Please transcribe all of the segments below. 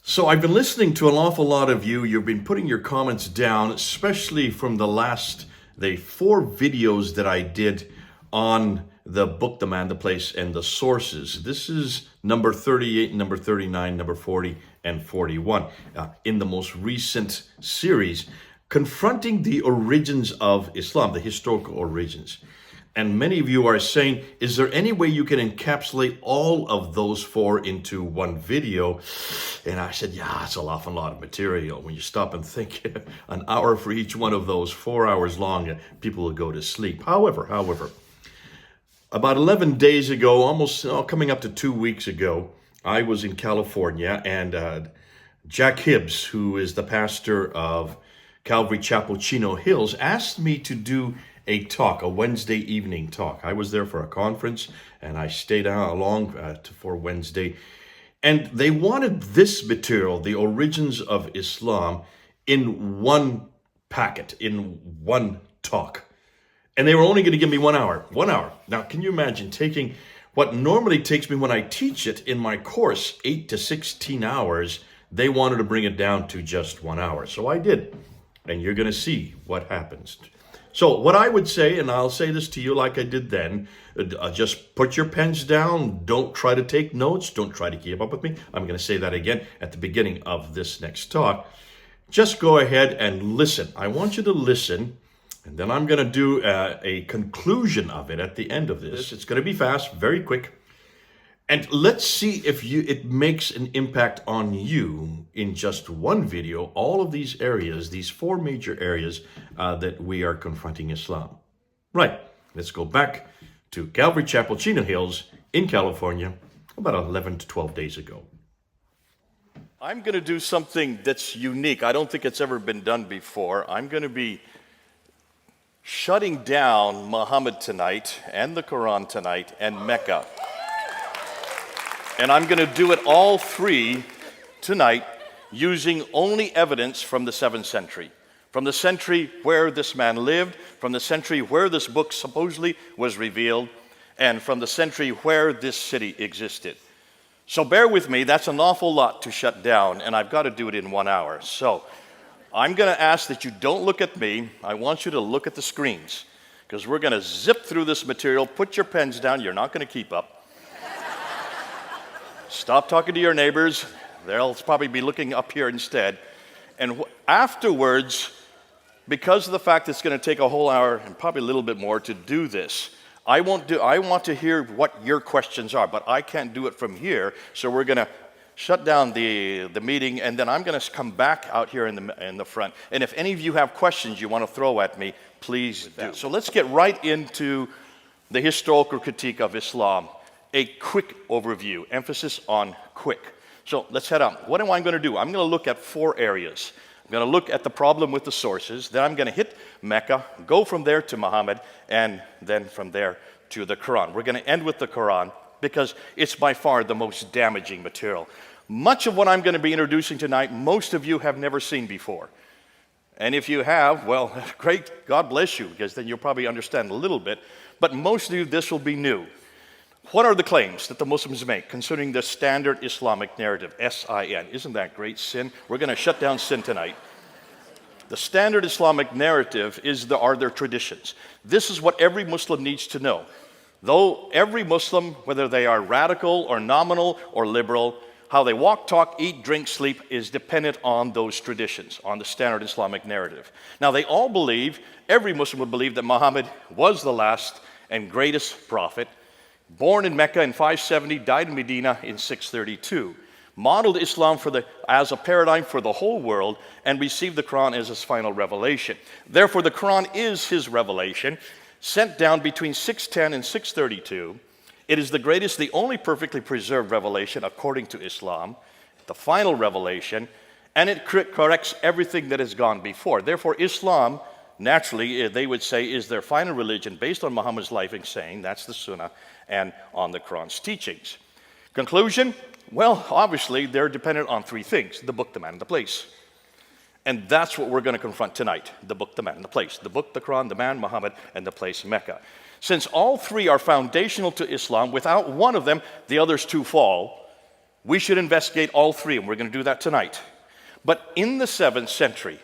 So I've been listening to an awful lot of you. You've been putting your comments down, especially from the 4 videos that I did on the book, The Man, the Place, and the Sources. This is number 38, number 39, number 40, and 41 in the most recent series, confronting the origins of Islam, the historical origins. And many of you are saying, is there any way you can encapsulate all of those 4 into one video? And I said, yeah, it's an awful lot of material. When you stop and think, an hour for each one of those, 4 hours long, people will go to sleep. However, about 11 days ago, almost coming up to 2 weeks ago, I was in California, and Jack Hibbs, who is the pastor of Calvary Chapel Chino Hills, asked me to do a Wednesday evening talk. I was there for a conference, and I stayed along for Wednesday. And they wanted this material, the origins of Islam, in one packet, in one talk. And they were only going to give me 1 hour. 1 hour. Now, can you imagine taking what normally takes me when I teach it in my course, 8 to 16 hours, they wanted to bring it down to just 1 hour. So I did. And you're going to see what happens. So what I would say, and I'll say this to you like I did then, just put your pens down. Don't try to take notes. Don't try to keep up with me. I'm going to say that again at the beginning of this next talk. Just go ahead and listen. I want you to listen, and then I'm going to do a conclusion of it at the end of this. It's going to be fast, very quick. And let's see if it makes an impact on you in just one video, all of these areas, these 4 major areas that we are confronting Islam. Right, let's go back to Calvary Chapel Chino Hills in California about 11 to 12 days ago. I'm going to do something that's unique. I don't think it's ever been done before. I'm going to be shutting down Muhammad tonight and the Qur'an tonight and Mecca. And I'm going to do it all 3 tonight using only evidence from the 7th century. From the century where this man lived, from the century where this book supposedly was revealed, and from the century where this city existed. So bear with me, that's an awful lot to shut down, and I've got to do it in 1 hour. So I'm going to ask that you don't look at me. I want you to look at the screens, because we're going to zip through this material. Put your pens down. You're not going to keep up. Stop talking to your neighbors. They'll probably be looking up here instead. And afterwards, because of the fact it's going to take a whole hour and probably a little bit more to do this, I want to hear what your questions are, but I can't do it from here. So we're going to shut down the meeting, and then I'm going to come back out here in the front. And if any of you have questions you want to throw at me, please do. So let's get right into the historical critique of Islam. A quick overview, emphasis on quick. So let's head on. What am I going to do? I'm going to look at 4 areas. I'm going to look at the problem with the sources, then I'm going to hit Mecca, go from there to Muhammad, and then from there to the Quran. We're going to end with the Quran because it's by far the most damaging material. Much of what I'm going to be introducing tonight, most of you have never seen before. And if you have, well, great, God bless you, because then you'll probably understand a little bit. But most of you, this will be new. What are the claims that the Muslims make concerning the standard Islamic narrative, S-I-N? Isn't that great? Sin. We're going to shut down sin tonight. The standard Islamic narrative are their traditions. This is what every Muslim needs to know. Though every Muslim, whether they are radical or nominal or liberal, how they walk, talk, eat, drink, sleep is dependent on those traditions, on the standard Islamic narrative. Now, they all believe, every Muslim would believe that Muhammad was the last and greatest prophet, born in Mecca in 570, died in Medina in 632, modeled Islam as a paradigm for the whole world, and received the Quran as his final revelation. Therefore, the Quran is his revelation, sent down between 610 and 632. It is the greatest, the only perfectly preserved revelation according to Islam, the final revelation, and it corrects everything that has gone before. Therefore, Islam, naturally, they would say, is their final religion based on Muhammad's life and saying, that's the Sunnah, and on the Quran's teachings. Conclusion? Well, obviously, they're dependent on 3 things: the book, the man, and the place. And that's what we're going to confront tonight: the book, the man, and the place. The book, the Quran, the man, Muhammad, and the place, Mecca. Since all 3 are foundational to Islam, without one of them, the others 2 fall. We should investigate all three, and we're going to do that tonight. But in the 7th century,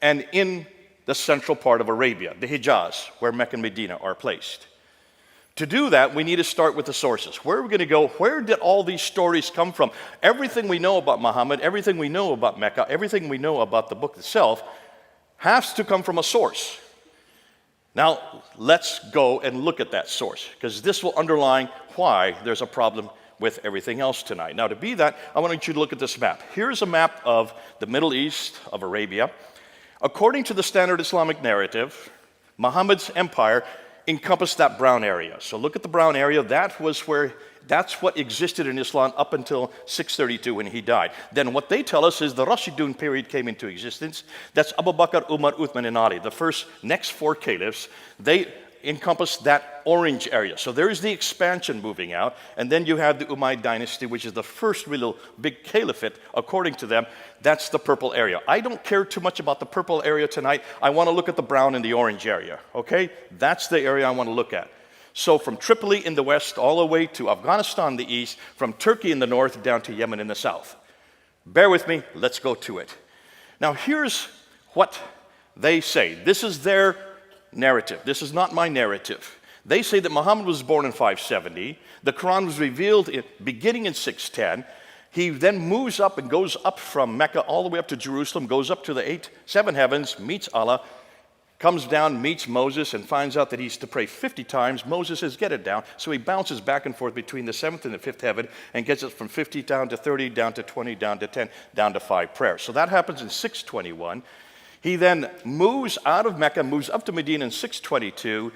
and in the central part of Arabia, the Hijaz, where Mecca and Medina are placed. To do that, we need to start with the sources. Where are we going to go? Where did all these stories come from? Everything we know about Muhammad, everything we know about Mecca, everything we know about the book itself has to come from a source. Now, let's go and look at that source, because this will underline why there's a problem with everything else tonight. Now, to be that, I want you to look at this map. Here's a map of the Middle East, of Arabia. According to the standard Islamic narrative, Muhammad's empire encompassed that brown area. So look at the brown area. That's what existed in Islam up until 632 when he died. Then what they tell us is the Rashidun period came into existence. That's Abu Bakr, Umar, Uthman, and Ali. The next 4 caliphs, they encompass that orange area. So there is the expansion moving out. And then you have the Umayyad dynasty, which is the first real big caliphate, according to them. That's the purple area. I don't care too much about the purple area tonight. I want to look at the brown and the orange area, okay? That's the area I want to look at. So from Tripoli in the west all the way to Afghanistan in the east, from Turkey in the north down to Yemen in the south. Bear with me, let's go to it. Now here's what they say. This is their narrative. This is not my narrative. They say that Muhammad was born in 570. The Qur'an was revealed beginning in 610. He then moves up and goes up from Mecca all the way up to Jerusalem, goes up to the 7 heavens, meets Allah, comes down, meets Moses, and finds out that he's to pray 50 times. Moses says, get it down. So he bounces back and forth between the 7th and the 5th heaven and gets it from 50 down to 30, down to 20, down to 10, down to 5 prayers. So that happens in 621. He then moves out of Mecca, moves up to Medina in 622,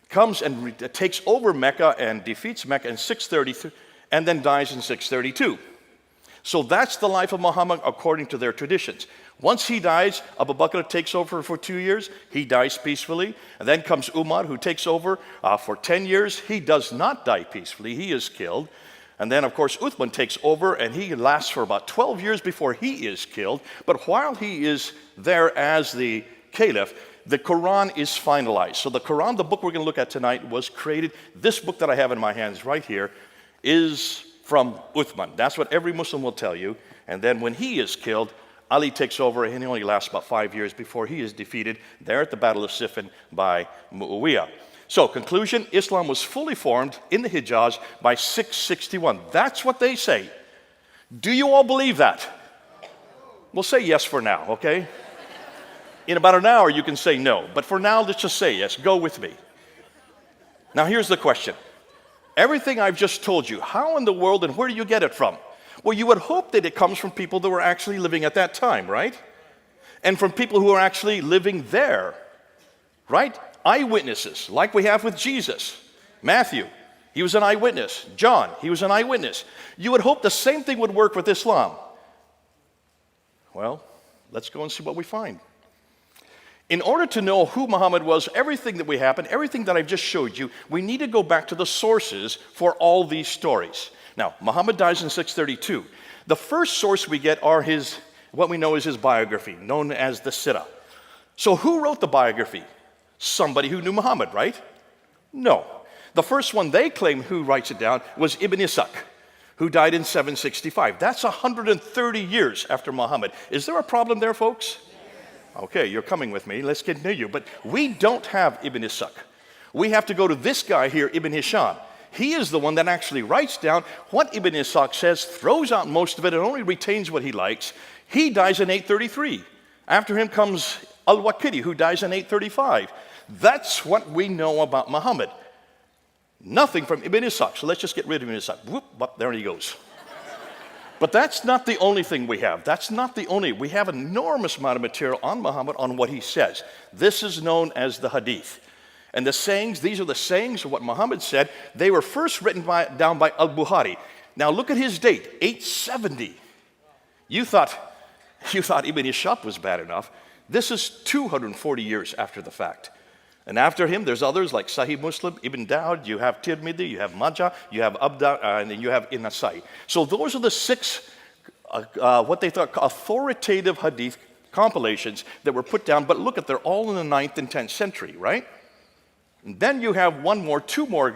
comes and takes over Mecca and defeats Mecca in 633, and then dies in 632. So that's the life of Muhammad according to their traditions. Once he dies, Abu Bakr takes over for 2 years. He dies peacefully. And then comes Umar, who takes over for 10 years. He does not die peacefully. He is killed. And then, of course, Uthman takes over, and he lasts for about 12 years before he is killed. But while he is there as the caliph, the Qur'an is finalized. So the Qur'an, the book we're going to look at tonight, was created. This book that I have in my hands right here is from Uthman. That's what every Muslim will tell you. And then when he is killed, Ali takes over, and he only lasts about 5 years before he is defeated there at the Battle of Siffin by Muawiyah. So, conclusion, Islam was fully formed in the Hijaz by 661. That's what they say. Do you all believe that? We'll say yes for now, okay? In about an hour, you can say no. But for now, let's just say yes. Go with me. Now, here's the question. Everything I've just told you, how in the world and where do you get it from? Well, you would hope that it comes from people that were actually living at that time, right? And from people who are actually living there, right? Eyewitnesses, like we have with Jesus. Matthew, he was an eyewitness. John, he was an eyewitness. You would hope the same thing would work with Islam. Well, let's go and see what we find. In order to know who Muhammad was, everything that we happened, everything that I've just showed you, we need to go back to the sources for all these stories. Now, Muhammad dies in 632. The first source we get are what we know is his biography, known as the Sirah. So who wrote the biography? Somebody who knew Muhammad, right? No. The first one they claim who writes it down was Ibn Ishaq, who died in 765. That's 130 years after Muhammad. Is there a problem there, folks? Okay, you're coming with me. Let's continue. But we don't have Ibn Ishaq. We have to go to this guy here, Ibn Hisham. He is the one that actually writes down what Ibn Ishaq says, throws out most of it, and only retains what he likes. He dies in 833. After him comes Al-Waqidi, who dies in 835. That's what we know about Muhammad. Nothing from Ibn Ishaq. So let's just get rid of Ibn Ishaq. Whoop, there he goes. But that's not the only thing we have. We have an enormous amount of material on Muhammad, on what he says. This is known as the Hadith. And the sayings, these are the sayings of what Muhammad said. They were first written down by Al-Bukhari. Now look at his date, 870. You thought Ibn Ishaq was bad enough. This is 240 years after the fact. And after him, there's others like Sahih Muslim, Ibn Dawud, you have Tirmidhi, you have Majah, you have Abda, and then you have Nasai. So those are the 6, what they thought authoritative hadith compilations that were put down. But look at, they're all in the 9th and 10th century, right? And then you have two more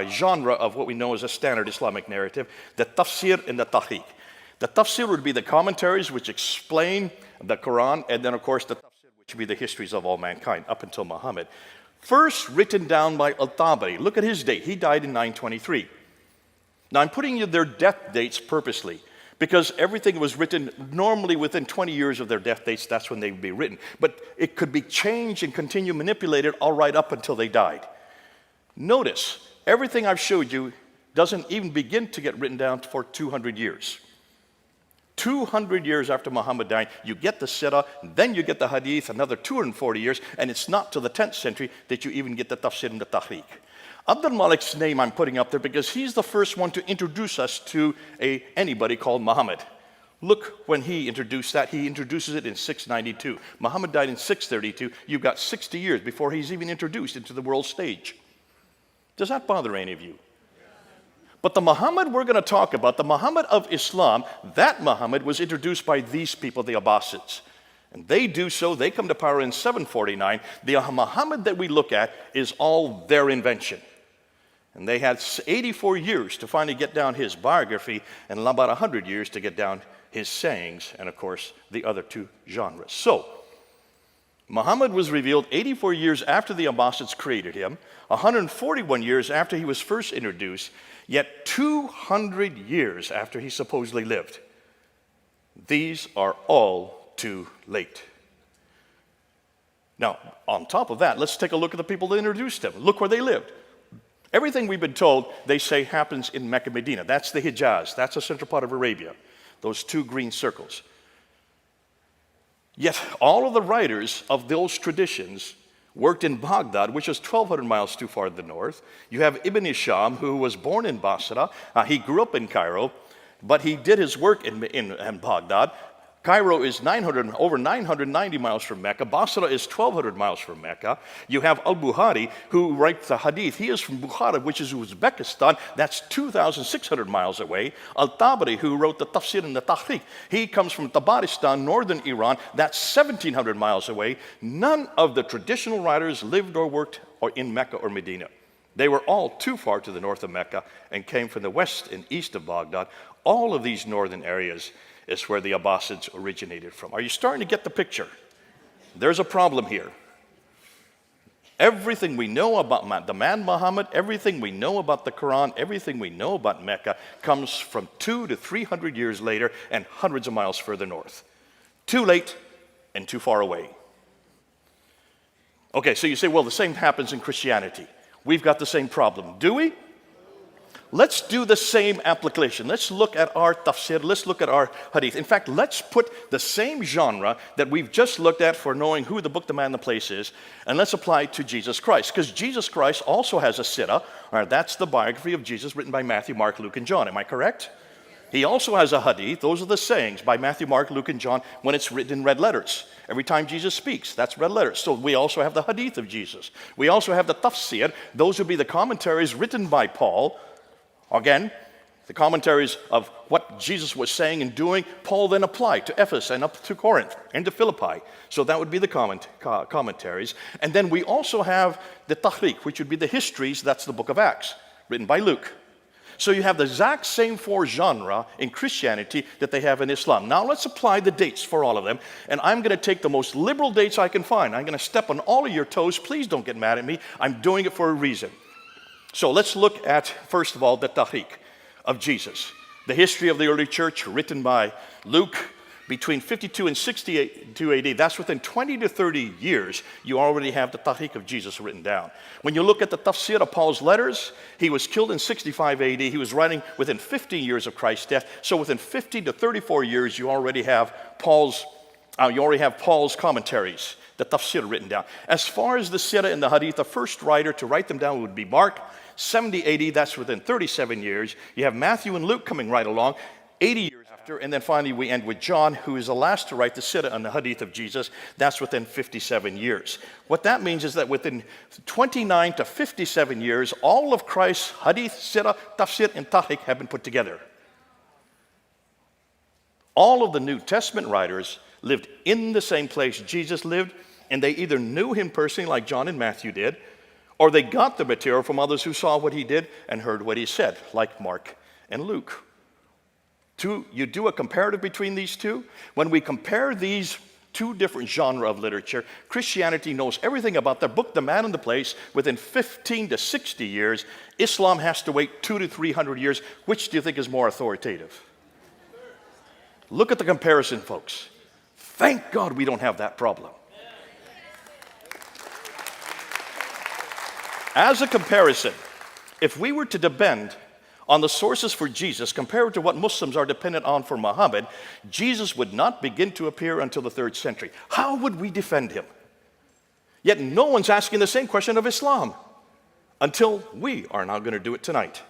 genre of what we know as a standard Islamic narrative, the tafsir and the tahqiq. The tafsir would be the commentaries which explain the Qur'an, and then of course the tafsir, which would be the histories of all mankind up until Muhammad. First written down by Al-Tabari. Look at his date. He died in 923. Now I'm putting you their death dates purposely, because everything was written normally within 20 years of their death dates. That's when they would be written. But it could be changed and continue manipulated all right up until they died. Notice, everything I've showed you doesn't even begin to get written down for 200 years. 200 years after Muhammad died, you get the Sirah, then you get the Hadith, another 240 years, and it's not till the 10th century that you even get the Tafsir and the Tahqiq. Abdul Malik's name I'm putting up there because he's the first one to introduce us to anybody called Muhammad. Look when he introduced that. He introduces it in 692. Muhammad died in 632. You've got 60 years before he's even introduced into the world stage. Does that bother any of you? But the Muhammad we're going to talk about, the Muhammad of Islam, that Muhammad was introduced by these people, the Abbasids. And they do so, they come to power in 749. The Muhammad that we look at is all their invention. And they had 84 years to finally get down his biography, and about 100 years to get down his sayings, and of course, the other two genres. So, Muhammad was revealed 84 years after the Abbasids created him, 141 years after he was first introduced, yet 200 years after he supposedly lived. These are all too late. Now, on top of that, let's take a look at the people that introduced him. Look where they lived. Everything we've been told, they say, happens in Mecca, Medina. That's the Hijaz. That's the central part of Arabia. Those two green circles. Yet all of the writers of those traditions worked in Baghdad, which is 1,200 miles too far to the north. You have Ibn Hisham, who was born in Basra. He grew up in Cairo, but he did his work in Baghdad. Cairo is over 990 miles from Mecca. Basra is 1,200 miles from Mecca. You have Al-Bukhari, who writes the Hadith. He is from Bukhara, which is Uzbekistan. That's 2,600 miles away. Al-Tabari, who wrote the Tafsir and the Tahqiq, he comes from Tabaristan, northern Iran. That's 1,700 miles away. None of the traditional writers lived or worked in Mecca or Medina. They were all too far to the north of Mecca and came from the west and east of Baghdad. All of these northern areas is where the Abbasids originated from. Are you starting to get the picture? There's a problem here. Everything we know about the man Muhammad, everything we know about the Quran, everything we know about Mecca comes from 200 to 300 years later and hundreds of miles further north. Too late and too far away. Okay, so you say, well, the same happens in Christianity. We've got the same problem. Do we? Let's do the same application. Let's look at our tafsir. Let's look at our hadith. In fact, let's put the same genre that we've just looked at for knowing who the book, the man, the place is, and let's apply it to Jesus Christ. Because Jesus Christ also has a sirah. All right, that's the biography of Jesus written by Matthew, Mark, Luke, and John. Am I correct? He also has a hadith. Those are the sayings by Matthew, Mark, Luke, and John when it's written in red letters. Every time Jesus speaks, that's red letters. So we also have the hadith of Jesus. We also have the tafsir. Those would be the commentaries written by Paul. Again, the commentaries of what Jesus was saying and doing, Paul then applied to Ephesus and up to Corinth and to Philippi. So that would be the commentaries. And then we also have the tahqiq, which would be the histories. That's the book of Acts, written by Luke. So you have the exact same four genres in Christianity that they have in Islam. Now let's apply the dates for all of them. And I'm going to take the most liberal dates I can find. I'm going to step on all of your toes. Please don't get mad at me. I'm doing it for a reason. So let's look at, first of all, the tahqiq of Jesus. The history of the early church written by Luke between 52 and 62 AD. That's within 20 to 30 years, you already have the tahqiq of Jesus written down. When you look at the tafsir of Paul's letters, he was killed in 65 AD. He was writing within 15 years of Christ's death. So within 50 to 34 years, you already have Paul's commentaries, the tafsir written down. As far as the sirah and the hadith, the first writer to write them down would be Mark, 70 AD, that's within 37 years. You have Matthew and Luke coming right along, 80 years after, and then finally we end with John, who is the last to write the sirah and the hadith of Jesus. That's within 57 years. What that means is that within 29 to 57 years, all of Christ's hadith, sirah, tafsir, and tahqiq have been put together. All of the New Testament writers lived in the same place Jesus lived, and they either knew him personally like John and Matthew did, or they got the material from others who saw what he did and heard what he said, like Mark and Luke. You do a comparative between these two. When we compare these two different genres of literature, Christianity knows everything about the book, the man, and the place within 15 to 60 years. Islam has to wait 200 to 300 years. Which do you think is more authoritative? Look at the comparison, folks. Thank God we don't have that problem. As a comparison, if we were to depend on the sources for Jesus compared to what Muslims are dependent on for Muhammad, Jesus would not begin to appear until the 3rd century. How would we defend him? Yet no one's asking the same question of Islam until we are now going to do it tonight.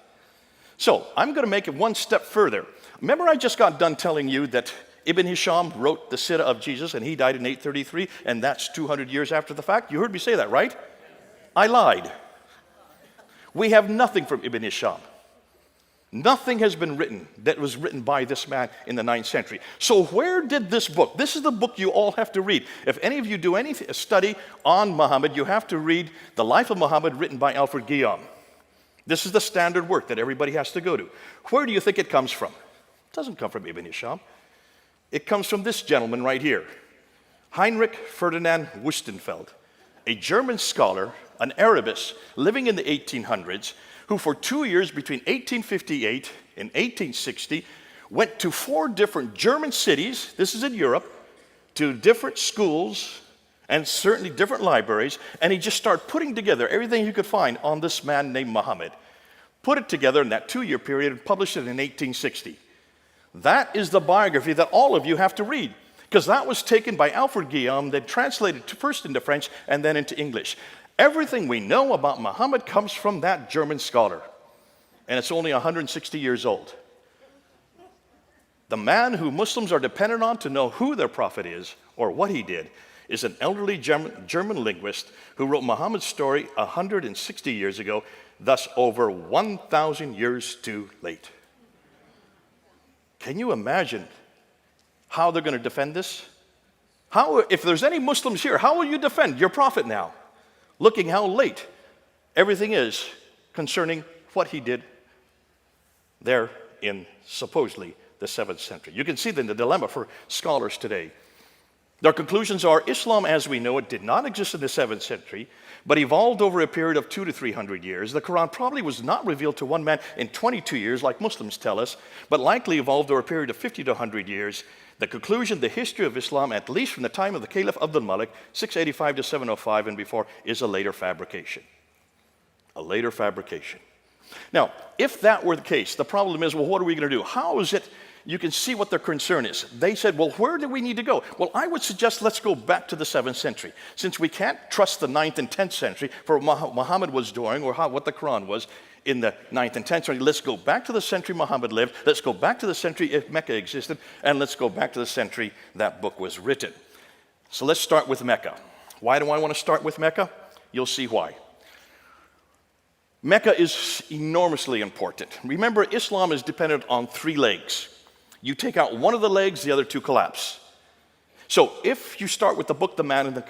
So I'm going to make it one step further. Remember, I just got done telling you that Ibn Hisham wrote the Sirah of Jesus and he died in 833, and that's 200 years after the fact? You heard me say that, right? I lied. We have nothing from Ibn Hisham. Nothing has been written that was written by this man in the 9th century. So where did this book, this is the book you all have to read. If any of you do any study on Muhammad, you have to read The Life of Muhammad written by Alfred Guillaume. This is the standard work that everybody has to go to. Where do you think it comes from? It doesn't come from Ibn Hisham. It comes from this gentleman right here, Heinrich Ferdinand Wüstenfeld, a German scholar, an Arabist living in the 1800s, who for 2 years between 1858 and 1860 went to 4 different German cities, this is in Europe, to different schools and certainly different libraries, and he just started putting together everything he could find on this man named Muhammad. Put it together in that 2-year period and published it in 1860. That is the biography that all of you have to read, because that was taken by Alfred Guillaume, then translated first into French and then into English. Everything we know about Muhammad comes from that German scholar, and it's only 160 years old. The man who Muslims are dependent on to know who their prophet is or what he did is an elderly German linguist who wrote Muhammad's story 160 years ago, thus over 1,000 years too late. Can you imagine how they're going to defend this? If there's any Muslims here, how will you defend your prophet now? Looking how late everything is concerning what he did there in supposedly the 7th century. You can see then the dilemma for scholars today. Their conclusions are Islam as we know it did not exist in the 7th century, but evolved over a period of 200 to 300 years. The Qur'an probably was not revealed to one man in 22 years like Muslims tell us, but likely evolved over a period of 50 to 100 years. The conclusion, the history of Islam, at least from the time of the Caliph Abdul Malik, 685 to 705 and before, is a later fabrication. A later fabrication. Now, if that were the case, the problem is, well, what are we going to do? How is it? You can see what their concern is. They said, well, where do we need to go? Well, I would suggest let's go back to the 7th century. Since we can't trust the 9th and 10th century for what Muhammad was doing or what the Quran was in the 9th and 10th century, let's go back to the century Muhammad lived. Let's go back to the century if Mecca existed. And let's go back to the century that book was written. So let's start with Mecca. Why do I want to start with Mecca? You'll see why. Mecca is enormously important. Remember, Islam is dependent on 3 legs. You take out one of the legs, the other 2 collapse. So if you start with the book, the man,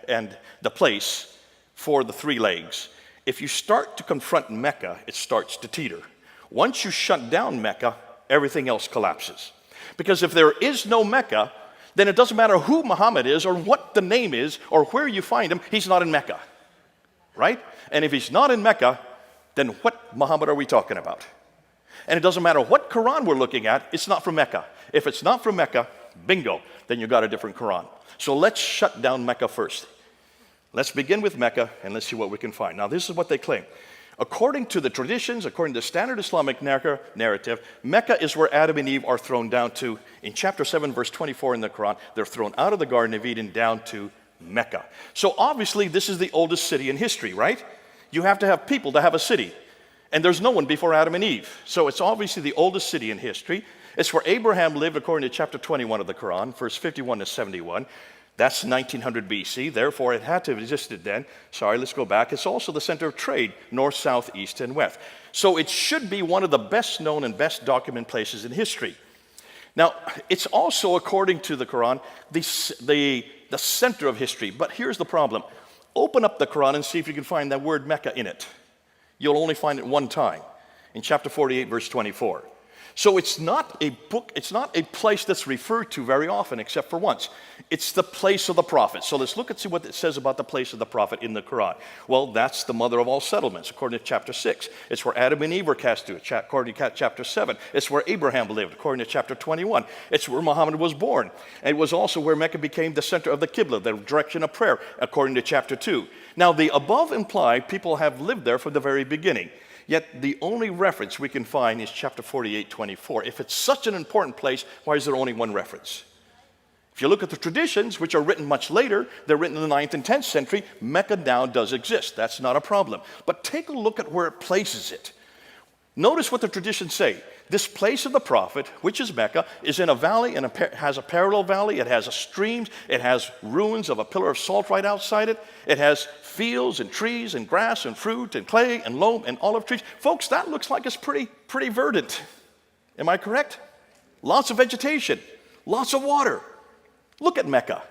and the place for the 3 legs, if you start to confront Mecca, it starts to teeter. Once you shut down Mecca, everything else collapses. Because if there is no Mecca, then it doesn't matter who Muhammad is or what the name is or where you find him, he's not in Mecca. Right? And if he's not in Mecca, then what Muhammad are we talking about? And it doesn't matter what Quran we're looking at, it's not from Mecca. If it's not from Mecca, bingo, then you got a different Quran. So let's shut down Mecca first. Let's begin with Mecca and let's see what we can find. Now, this is what they claim. According to the traditions, according to the standard Islamic narrative, Mecca is where Adam and Eve are thrown down to. In chapter 7, verse 24 in the Quran, they're thrown out of the Garden of Eden down to Mecca. So obviously, this is the oldest city in history, right? You have to have people to have a city. And there's no one before Adam and Eve. So it's obviously the oldest city in history. It's where Abraham lived according to chapter 21 of the Quran, verse 51 to 71. That's 1900 BC. Therefore, it had to have existed then. Sorry, let's go back. It's also the center of trade, north, south, east, and west. So it should be one of the best known and best documented places in history. Now, it's also, according to the Quran, the center of history. But here's the problem. Open up the Qur'an and see if you can find that word Mecca in it. You'll only find it one time, in chapter 48, verse 24. So it's not a book, it's not a place that's referred to very often, except for once. It's the place of the prophet. So let's look and see what it says about the place of the prophet in the Quran. Well, that's the mother of all settlements, according to chapter 6. It's where Adam and Eve were cast to, according to chapter 7. It's where Abraham lived, according to chapter 21. It's where Muhammad was born. And it was also where Mecca became the center of the Qibla, the direction of prayer, according to chapter 2. Now, the above imply people have lived there from the very beginning. Yet the only reference we can find is chapter 48, 24. If it's such an important place, why is there only one reference? If you look at the traditions, which are written much later, they're written in the 9th and 10th century, Mecca now does exist. That's not a problem. But take a look at where it places it. Notice what the traditions say. This place of the prophet, which is Mecca, is in a valley and has a parallel valley. It has a stream. It has ruins of a pillar of salt right outside it. It has fields and trees and grass and fruit and clay and loam and olive trees. Folks, that looks like it's pretty verdant. Am I correct? Lots of vegetation, lots of water. Look at Mecca.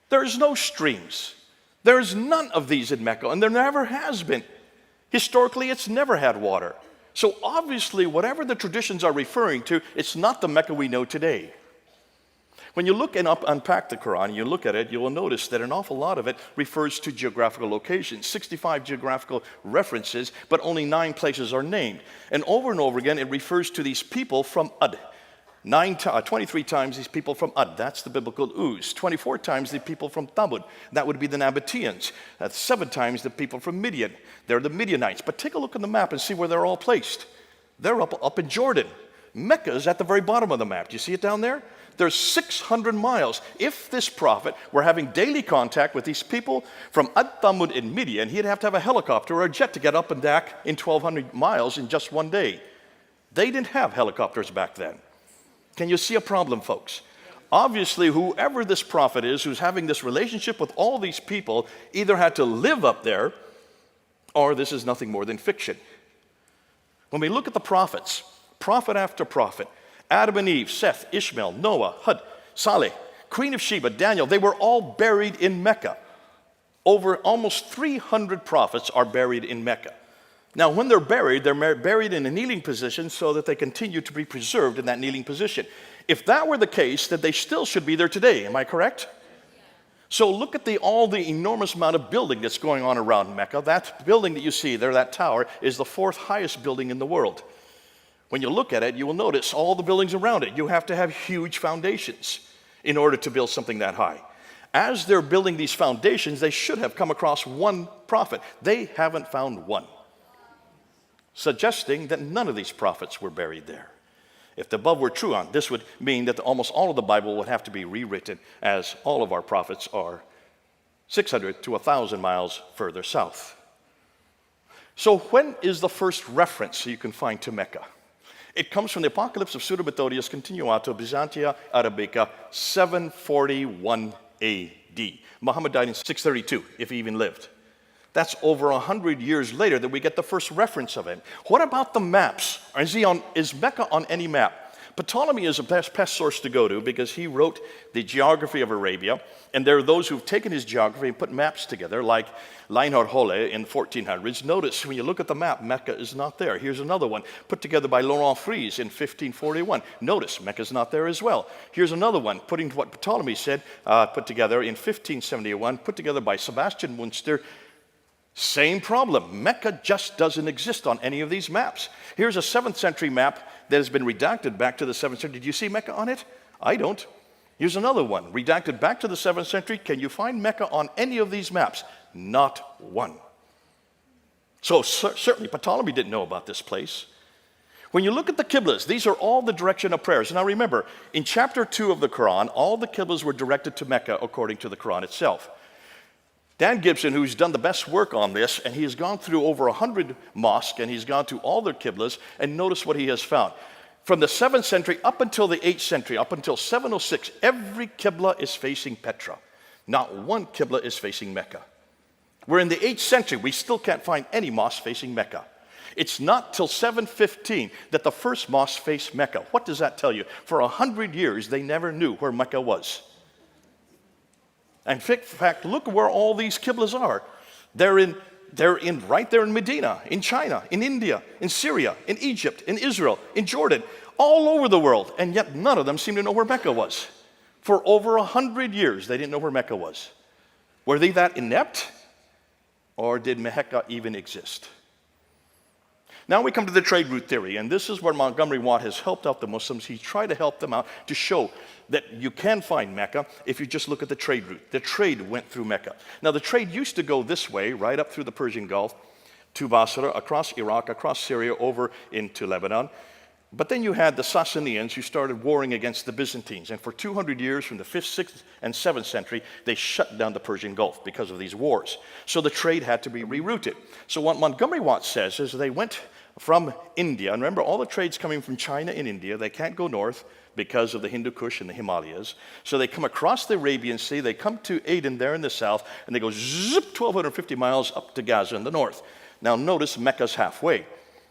There's no streams. There's none of these in Mecca, and there never has been. Historically, it's never had water. So obviously, whatever the traditions are referring to, it's not the Mecca we know today. When you look and unpack the Quran, you look at it, you will notice that an awful lot of it refers to geographical locations, 65 geographical references, but only 9 places are named. And over again, it refers to these people from Ad. 23 times these people from Ad, that's the biblical Uz. 24 times the people from Thamud, that would be the Nabateans. 7 times the people from Midian, they're the Midianites. But take a look on the map and see where they're all placed. They're up in Jordan. Mecca is at the very bottom of the map. Do you see it down there? There's 600 miles. If this prophet were having daily contact with these people from Ad Thamud in Midian, he'd have to have a helicopter or a jet to get up and back in 1,200 miles in just one day. They didn't have helicopters back then. Can you see a problem, folks? Obviously, whoever this prophet is who's having this relationship with all these people either had to live up there or this is nothing more than fiction. When we look at the prophets, prophet after prophet, Adam and Eve, Seth, Ishmael, Noah, Hud, Saleh, Queen of Sheba, Daniel, they were all buried in Mecca. Over almost 300 prophets are buried in Mecca. Now, when they're buried in a kneeling position so that they continue to be preserved in that kneeling position. If that were the case, then they still should be there today. Am I correct? So look at all the enormous amount of building that's going on around Mecca. That building that you see there, that tower, is the 4th highest building in the world. When you look at it, you will notice all the buildings around it. You have to have huge foundations in order to build something that high. As they're building these foundations, they should have come across one prophet. They haven't found one, suggesting that none of these prophets were buried there. If the above were true, this would mean that almost all of the Bible would have to be rewritten, as all of our prophets are 600 to 1,000 miles further south. So when is the first reference you can find to Mecca? It comes from the Apocalypse of Pseudo-Methodius Continuato Byzantia Arabica, 741 AD. Muhammad died in 632, if he even lived. That's over 100 years later that we get the first reference of it. What about the maps? Is Mecca on any map? Ptolemy is the best source to go to because he wrote the geography of Arabia, and there are those who've taken his geography and put maps together, like Reinhard Holle in 1400s. Notice when you look at the map, Mecca is not there. Here's another one put together by Laurent Fries in 1541. Notice Mecca's not there as well. Here's another one, putting what Ptolemy said, put together in 1571, put together by Sebastian Munster. Same problem. Mecca just doesn't exist on any of these maps. Here's a 7th century map that has been redacted back to the 7th century. Do you see Mecca on it? I don't. Here's another one, redacted back to the 7th century. Can you find Mecca on any of these maps? Not one. So certainly Ptolemy didn't know about this place. When you look at the Qiblas, these are all the direction of prayers. Now remember, in chapter 2 of the Quran, all the Qiblas were directed to Mecca according to the Quran itself. Dan Gibson, who's done the best work on this, and he has gone through over 100 mosques, and he's gone to all their Qiblas, and notice what he has found. From the 7th century up until the 8th century, up until 706, every Qibla is facing Petra. Not one Qibla is facing Mecca. We're in the 8th century. We still can't find any mosque facing Mecca. It's not till 715 that the first mosque faced Mecca. What does that tell you? For 100 years, they never knew where Mecca was. And in fact, look where all these qiblas are. Right there in Medina, in China, in India, in Syria, in Egypt, in Israel, in Jordan, all over the world. And yet none of them seem to know where Mecca was. For over 100 years, they didn't know where Mecca was. Were they that inept? Or did Mecca even exist? Now we come to the trade route theory, and this is where Montgomery Watt has helped out the Muslims. He tried to help them out to show that you can find Mecca if you just look at the trade route. The trade went through Mecca. Now the trade used to go this way, right up through the Persian Gulf, to Basra, across Iraq, across Syria, over into Lebanon. But then you had the Sassanians who started warring against the Byzantines. And for 200 years, from the 5th, 6th, and 7th century, they shut down the Persian Gulf because of these wars. So the trade had to be rerouted. So what Montgomery Watt says is they went from India, and remember all the trade's coming from China and India. They can't go north because of the Hindu Kush and the Himalayas. So they come across the Arabian Sea, they come to Aden there in the south, and they go zip 1,250 miles up to Gaza in the north. Now notice Mecca's halfway.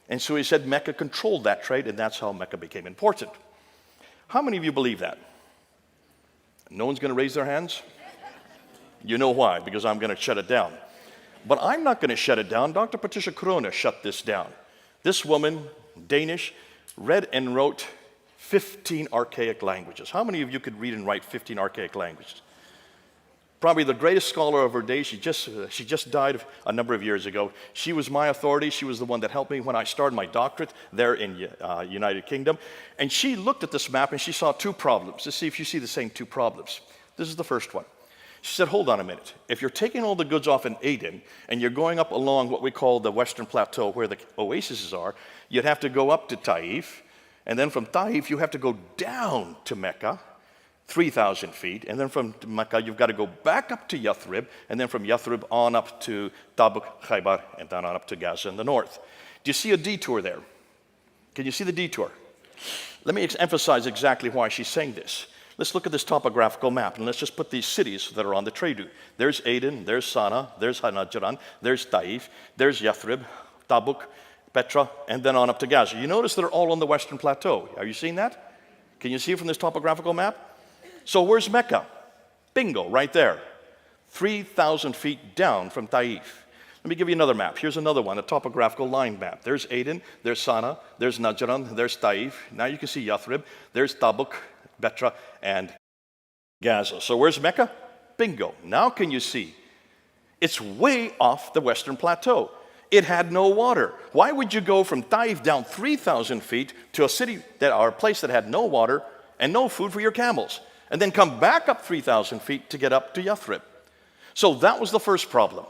And so he said Mecca controlled that trade, and that's how Mecca became important. How many of you believe that? No one's going to raise their hands? You know why? Because I'm going to shut it down. But I'm not going to shut it down. Dr. Patricia Corona shut this down. This woman, Danish, read and wrote 15 archaic languages. How many of you could read and write 15 archaic languages? Probably the greatest scholar of her day. She just died a number of years ago. She was my authority. She was the one that helped me when I started my doctorate there in United Kingdom. And she looked at this map and she saw two problems. Let's see if you see the same two problems. This is the first one. She said, hold on a minute. If you're taking all the goods off in Aden and you're going up along what we call the Western Plateau where the oases are, you'd have to go up to Taif. And then from Taif, you have to go down to Mecca, 3,000 feet. And then from Mecca, you've got to go back up to Yathrib. And then from Yathrib on up to Tabuk, Khaybar, and then on up to Gaza in the north. Do you see a detour there? Can you see the detour? Let me emphasize exactly why she's saying this. Let's look at this topographical map, and let's just put these cities that are on the trade route. There's Aden, there's Sana'a, there's Najran, there's Taif, there's Yathrib, Tabuk, Petra, and then on up to Gaza. You notice they're all on the Western Plateau. Are you seeing that? Can you see it from this topographical map? So where's Mecca? Bingo, right there. 3,000 feet down from Taif. Let me give you another map. Here's another one, a topographical line map. There's Aden, there's Sana'a, there's Najran, there's Taif. Now you can see Yathrib, there's Tabuk, Petra, and Gaza. So where's Mecca? Bingo. Now can you see? It's way off the Western Plateau. It had no water. Why would you go from Taif down 3,000 feet to a city or a place that had no water and no food for your camels, and then come back up 3,000 feet to get up to Yathrib? So that was the first problem.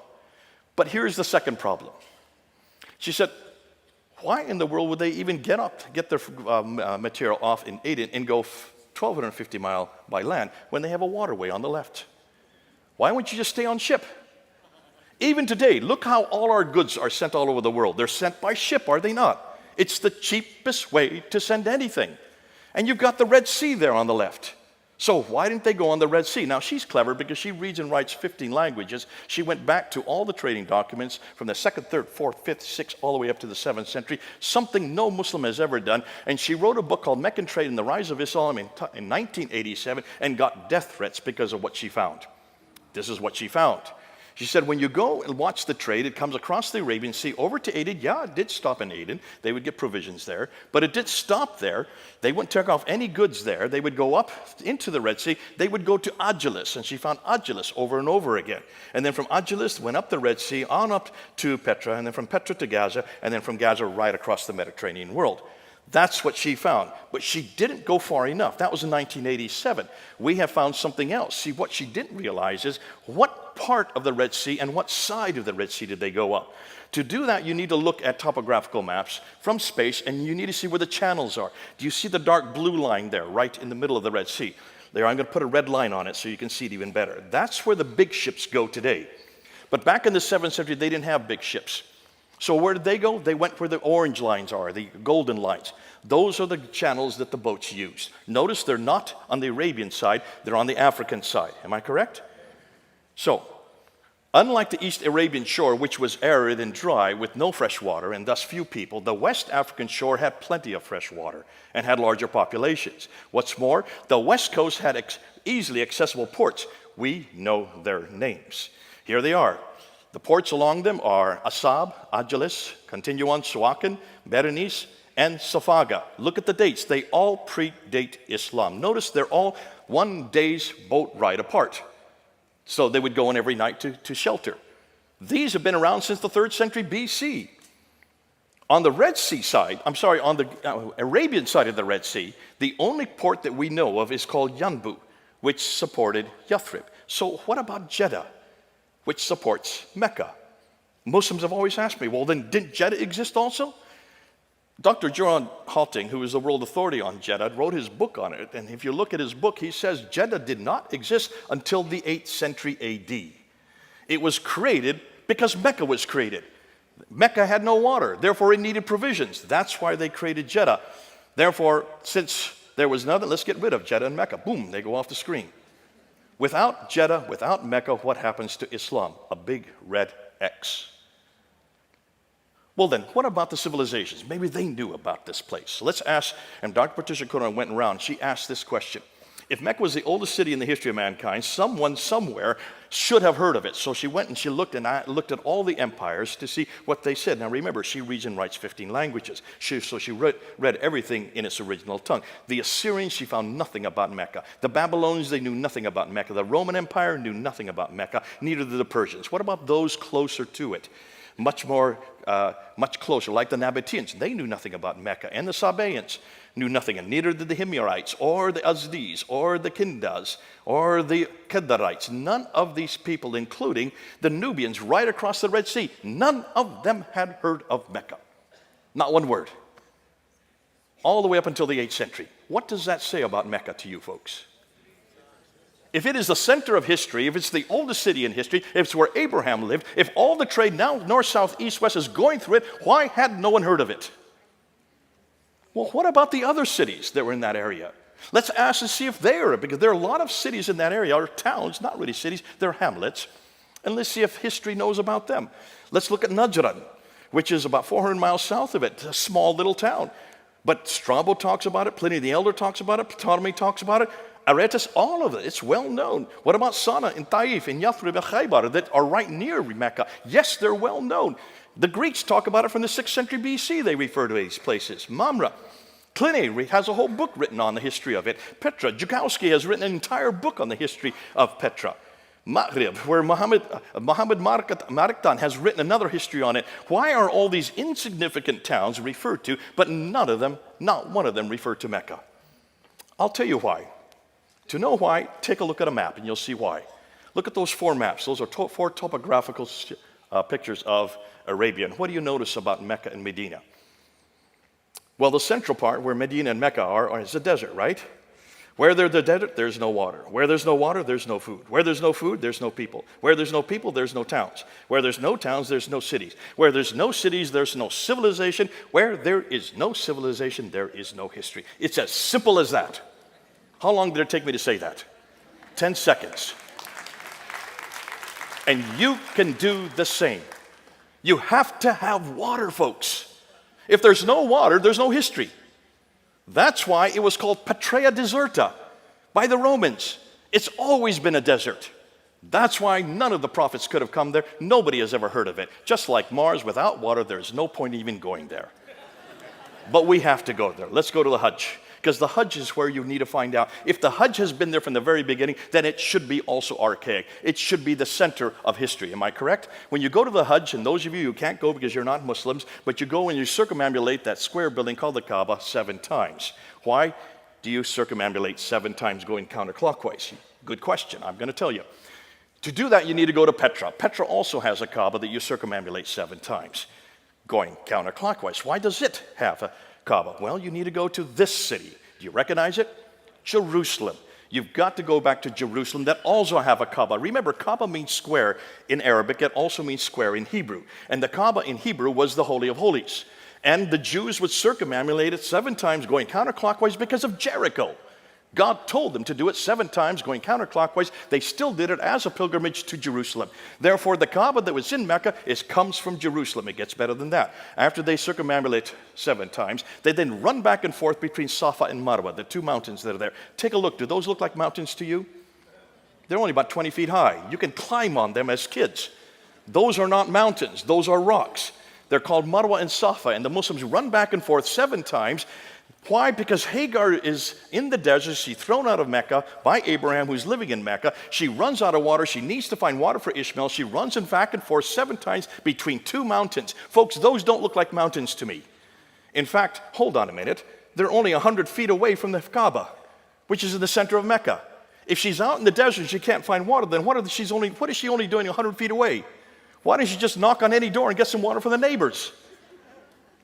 But here's the second problem. She said, why in the world would they even get their material off in Aden and go 1,250 miles by land when they have a waterway on the left? Why wouldn't you just stay on ship? Even today, look how all our goods are sent all over the world. They're sent by ship, are they not? It's the cheapest way to send anything. And you've got the Red Sea there on the left. So why didn't they go on the Red Sea? Now, she's clever because she reads and writes 15 languages. She went back to all the trading documents from the 2nd, 3rd, 4th, 5th, 6th, all the way up to the 7th century, something no Muslim has ever done. And she wrote a book called Meccan Trade and the Rise of Islam in 1987 and got death threats because of what she found. This is what she found. She said, when you go and watch the trade, it comes across the Arabian Sea over to Aden. Yeah, it did stop in Aden. They would get provisions there. But it did stop there. They wouldn't take off any goods there. They would go up into the Red Sea. They would go to Agilis, and she found Agilis over and over again. And then from Agilis, went up the Red Sea, on up to Petra, and then from Petra to Gaza, and then from Gaza right across the Mediterranean world. That's what she found. But she didn't go far enough. That was in 1987. We have found something else. See, what she didn't realize is what part of the Red Sea and what side of the Red Sea did they go up? To do that, you need to look at topographical maps from space, and you need to see where the channels are. Do you see the dark blue line there, right in the middle of the Red Sea? There, I'm going to put a red line on it so you can see it even better. That's where the big ships go today. But back in the 7th century, they didn't have big ships. So where did they go? They went where the orange lines are, the golden lines. Those are the channels that the boats used. Notice they're not on the Arabian side, they're on the African side. Am I correct? So, unlike the East Arabian shore, which was arid and dry with no fresh water and thus few people, the West African shore had plenty of fresh water and had larger populations. What's more, the West Coast had easily accessible ports we know their names. Here they are. The ports along them are Asab, Ajalis, continue on, Suakin, Berenice, and Safaga. Look at the dates. They all predate Islam. Notice they're all 1 day's boat ride apart. So they would go in every night to shelter. These have been around since the 3rd century BC. On the Red Sea side, on the Arabian side of the Red Sea, the only port that we know of is called Yanbu, which supported Yathrib. So what about Jeddah, which supports Mecca? Muslims have always asked me, well, then didn't Jeddah exist also? Dr. John Halting, who is the world authority on Jeddah, wrote his book on it. And if you look at his book, he says Jeddah did not exist until the 8th century AD. It was created because Mecca was created. Mecca had no water, therefore it needed provisions. That's why they created Jeddah. Therefore, since there was nothing, let's get rid of Jeddah and Mecca. Boom, they go off the screen. Without Jeddah, without Mecca, what happens to Islam? A big red X. Well then, what about the civilizations? Maybe they knew about this place. So let's ask, and Dr. Patricia Qur'an went around, she asked this question. If Mecca was the oldest city in the history of mankind, someone somewhere should have heard of it. So she went and she looked at all the empires to see what they said. Now remember, she reads and writes 15 languages. So she read everything in its original tongue. The Assyrians, she found nothing about Mecca. The Babylonians, they knew nothing about Mecca. The Roman Empire knew nothing about Mecca. Neither did the Persians. What about those closer to it? Much closer, like the Nabateans. They knew nothing about Mecca. And the Sabaeans knew nothing, and neither did the Himyarites, or the Azdis, or the Kindas, or the Kedarites. None of these people, including the Nubians right across the Red Sea, none of them had heard of Mecca. Not one word. All the way up until the 8th century. What does that say about Mecca to you folks? If it is the center of history, if it's the oldest city in history, if it's where Abraham lived, if all the trade now, north, south, east, west, is going through it, why had no one heard of it? Well, what about the other cities that were in that area? Let's ask and see if they are, because there are a lot of cities in that area, or towns, not really cities, they're hamlets. And let's see if history knows about them. Let's look at Najran, which is about 400 miles south of it, a small little town. But Strabo talks about it, Pliny the Elder talks about it, Ptolemy talks about it, Aretas, all of it, it's well known. What about Sana and Taif and Yathrib and Khaybar that are right near Mecca? Yes, they're well known. The Greeks talk about it from the 6th century BC, they refer to these places. Mamre, Pliny has a whole book written on the history of it. Petra, Zukowski has written an entire book on the history of Petra. Maghrib, where Muhammad Mariktan has written another history on it. Why are all these insignificant towns referred to, but not one of them referred to Mecca? I'll tell you why. To know why, take a look at a map and you'll see why. Look at those 4 maps. Those are 4 topographical pictures of Arabia. And what do you notice about Mecca and Medina? Well, the central part where Medina and Mecca are is the desert, right? Where there's the desert, there's no water. Where there's no water, there's no food. Where there's no food, there's no people. Where there's no people, there's no towns. Where there's no towns, there's no cities. Where there's no cities, there's no civilization. Where there is no civilization, there is no history. It's as simple as that. How long did it take me to say that? 10 seconds. And you can do the same. You have to have water, folks. If there's no water, there's no history. That's why it was called Patria Deserta by the Romans. It's always been a desert. That's why none of the prophets could have come there. Nobody has ever heard of it. Just like Mars, without water, there's no point even going there. But we have to go there. Let's go to the Hajj. Because the Hajj is where you need to find out. If the Hajj has been there from the very beginning, then it should be also archaic. It should be the center of history. Am I correct? When you go to the Hajj, and those of you who can't go because you're not Muslims, but you go and you circumambulate that square building called the Kaaba 7 times. Why do you circumambulate 7 times going counterclockwise? Good question. I'm going to tell you. To do that, you need to go to Petra. Petra also has a Kaaba that you circumambulate 7 times going counterclockwise. Why does it have a Kaaba? Well, you need to go to this city. Do you recognize it? Jerusalem. You've got to go back to Jerusalem that also have a Kaaba. Remember, Kaaba means square in Arabic. It also means square in Hebrew. And the Kaaba in Hebrew was the Holy of Holies. And the Jews would circumambulate it 7 times going counterclockwise because of Jericho. God told them to do it 7 times going counterclockwise. They still did it as a pilgrimage to Jerusalem. Therefore, the Kaaba that was in Mecca comes from Jerusalem. It gets better than that. After they circumambulate 7 times, they then run back and forth between Safa and Marwa, the 2 mountains that are there. Take a look. Do those look like mountains to you? They're only about 20 feet high. You can climb on them as kids. Those are not mountains. Those are rocks. They're called Marwa and Safa, and the Muslims run back and forth 7 times. Why? Because Hagar is in the desert. She's thrown out of Mecca by Abraham, who's living in Mecca. She runs out of water. She needs to find water for Ishmael. She runs back and forth 7 times between 2 mountains. Folks, those don't look like mountains to me. In fact, hold on a minute. They're only 100 feet away from the Kaaba, which is in the center of Mecca. If she's out in the desert and she can't find water, then what is she only doing 100 feet away? Why doesn't she just knock on any door and get some water from the neighbors?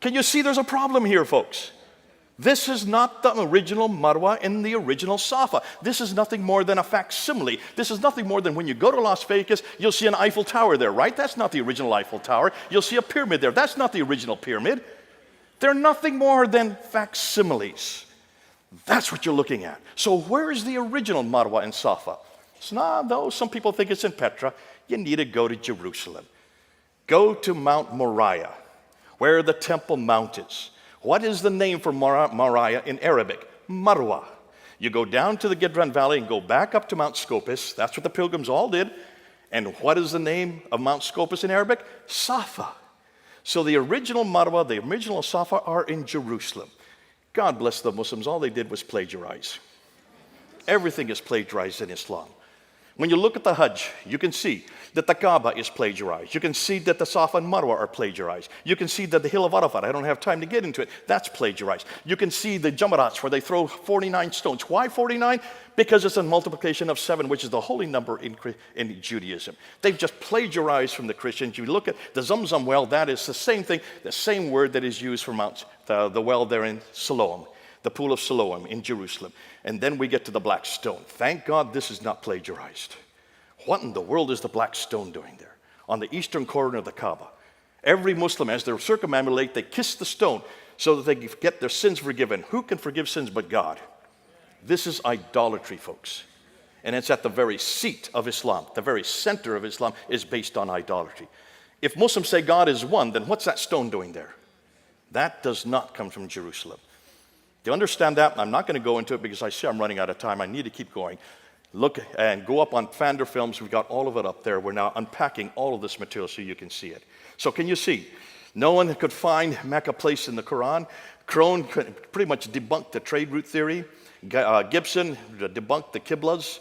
Can you see there's a problem here, folks? This is not the original Marwa and the original Safa. This is nothing more than a facsimile. This is nothing more than when you go to Las Vegas, you'll see an Eiffel Tower there, right? That's not the original Eiffel Tower. You'll see a pyramid there. That's not the original pyramid. They're nothing more than facsimiles. That's what you're looking at. So where is the original Marwa and Safa? No, some people think it's in Petra. You need to go to Jerusalem. Go to Mount Moriah, where the Temple Mount is. What is the name for Moriah in Arabic? Marwa. You go down to the Kidron Valley and go back up to Mount Scopus. That's what the pilgrims all did. And what is the name of Mount Scopus in Arabic? Safa. So the original Marwa, the original Safa are in Jerusalem. God bless the Muslims. All they did was plagiarize. Everything is plagiarized in Islam. When you look at the Hajj, you can see that the Kaaba is plagiarized. You can see that the Safa and Marwa are plagiarized. You can see that the Hill of Arafat, I don't have time to get into it, that's plagiarized. You can see the Jamarats where they throw 49 stones. Why 49? Because it's a multiplication of 7, which is the holy number in Judaism. They've just plagiarized from the Christians. You look at the Zamzam well, that is the same thing, the same word that is used for the well there in Siloam, the pool of Siloam in Jerusalem. And then we get to the black stone. Thank God this is not plagiarized. What in the world is the black stone doing there? On the eastern corner of the Kaaba. Every Muslim, as they circumambulate, they kiss the stone so that they get their sins forgiven. Who can forgive sins but God? This is idolatry, folks. And it's at the very seat of Islam. The very center of Islam is based on idolatry. If Muslims say God is one, then what's that stone doing there? That does not come from Jerusalem. To understand that, I'm not going to go into it because I see I'm running out of time. I need to keep going. Look and go up on Pfander Films. We've got all of it up there. We're now unpacking all of this material so you can see it. So can you see? No one could find Mecca placed in the Qur'an. Crone pretty much debunked the trade route theory. Gibson debunked the Qiblas.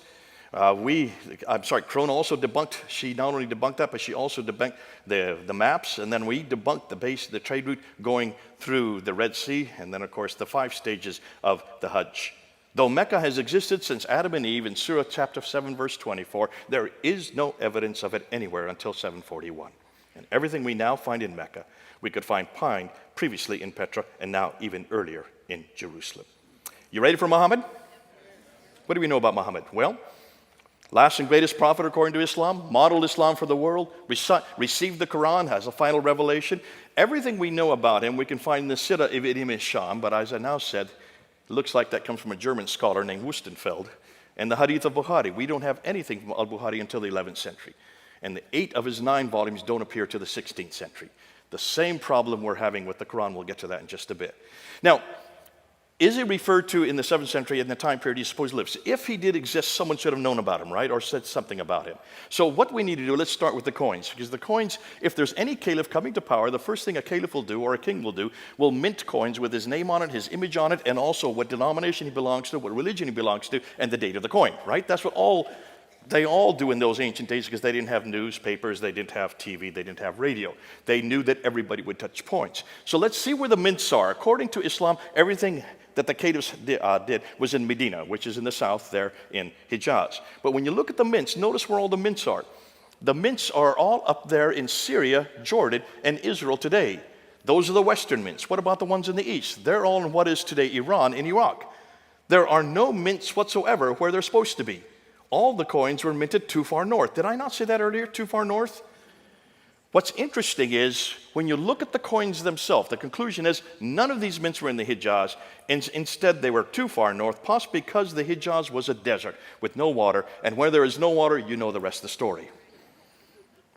Crone also debunked, she not only debunked that, but she also debunked the maps, and then we debunked the trade route going through the Red Sea, and then of course the 5 stages of the Hajj. Though Mecca has existed since Adam and Eve in Surah chapter 7 verse 24, there is no evidence of it anywhere until 741. And everything we now find in Mecca, we could find previously in Petra, and now even earlier in Jerusalem. You ready for Muhammad? What do we know about Muhammad? Well, last and greatest prophet according to Islam, modeled Islam for the world, received the Qur'an, has a final revelation. Everything we know about him we can find in the Sirah ibn Sham, but as I now said, it looks like that comes from a German scholar named Wustenfeld. And the Hadith of Bukhari, we don't have anything from al-Bukhari until the 11th century. And the 8 of his 9 volumes don't appear till the 16th century. The same problem we're having with the Quran, we'll get to that in just a bit. Now, is he referred to in the 7th century in the time period he supposedly lives? If he did exist, someone should have known about him, right? Or said something about him. So what we need to do, let's start with the coins. Because the coins, if there's any caliph coming to power, the first thing a caliph will do, or a king will do, will mint coins with his name on it, his image on it, and also what denomination he belongs to, what religion he belongs to, and the date of the coin, right? That's what they all do in those ancient days because they didn't have newspapers, they didn't have TV, they didn't have radio. They knew that everybody would touch coins. So let's see where the mints are. According to Islam, everything that the caliphs did was in Medina, which is in the south there in Hijaz. But when you look at the mints, notice where all the mints are. The mints are all up there in Syria, Jordan, and Israel today. Those are the western mints. What about the ones in the east? They're all in what is today Iran and Iraq. There are no mints whatsoever where they're supposed to be. All the coins were minted too far north. Did I not say that earlier, too far north? What's interesting is when you look at the coins themselves, the conclusion is none of these mints were in the Hijaz. Instead, they were too far north, possibly because the Hijaz was a desert with no water. And where there is no water, you know the rest of the story.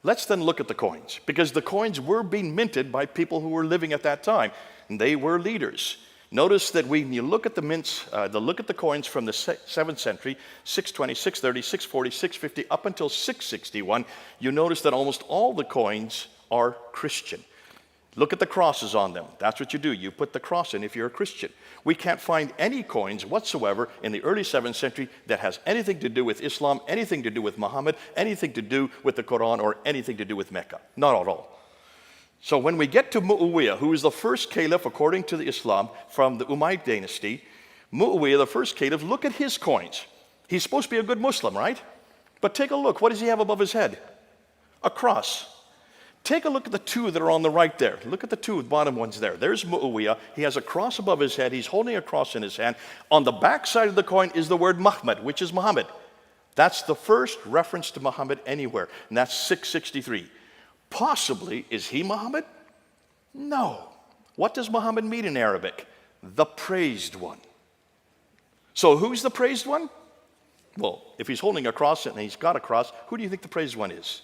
Let's then look at the coins, because the coins were being minted by people who were living at that time. And they were leaders. Notice that when you look at the mints, look at the coins from the 7th century, 620, 630, 640, 650, up until 661, you notice that almost all the coins are Christian. Look at the crosses on them. That's what you do. You put the cross in if you're a Christian. We can't find any coins whatsoever in the early 7th century that has anything to do with Islam, anything to do with Muhammad, anything to do with the Qur'an, or anything to do with Mecca. Not at all. So when we get to Mu'awiyah, who is the first caliph according to the Islam from the Umayyad dynasty, Mu'awiyah, the first caliph, look at his coins. He's supposed to be a good Muslim, right? But take a look. What does he have above his head? A cross. Take a look at the two that are on the right there. Look at the two bottom ones there. There's Mu'awiyah. He has a cross above his head. He's holding a cross in his hand. On the back side of the coin is the word Muhammad, which is Muhammad. That's the first reference to Muhammad anywhere, and that's 663. Possibly, is he Muhammad? No. What does Muhammad mean in Arabic? The praised one. So who's the praised one? Well, if he's holding a cross and he's got a cross, who do you think the praised one is?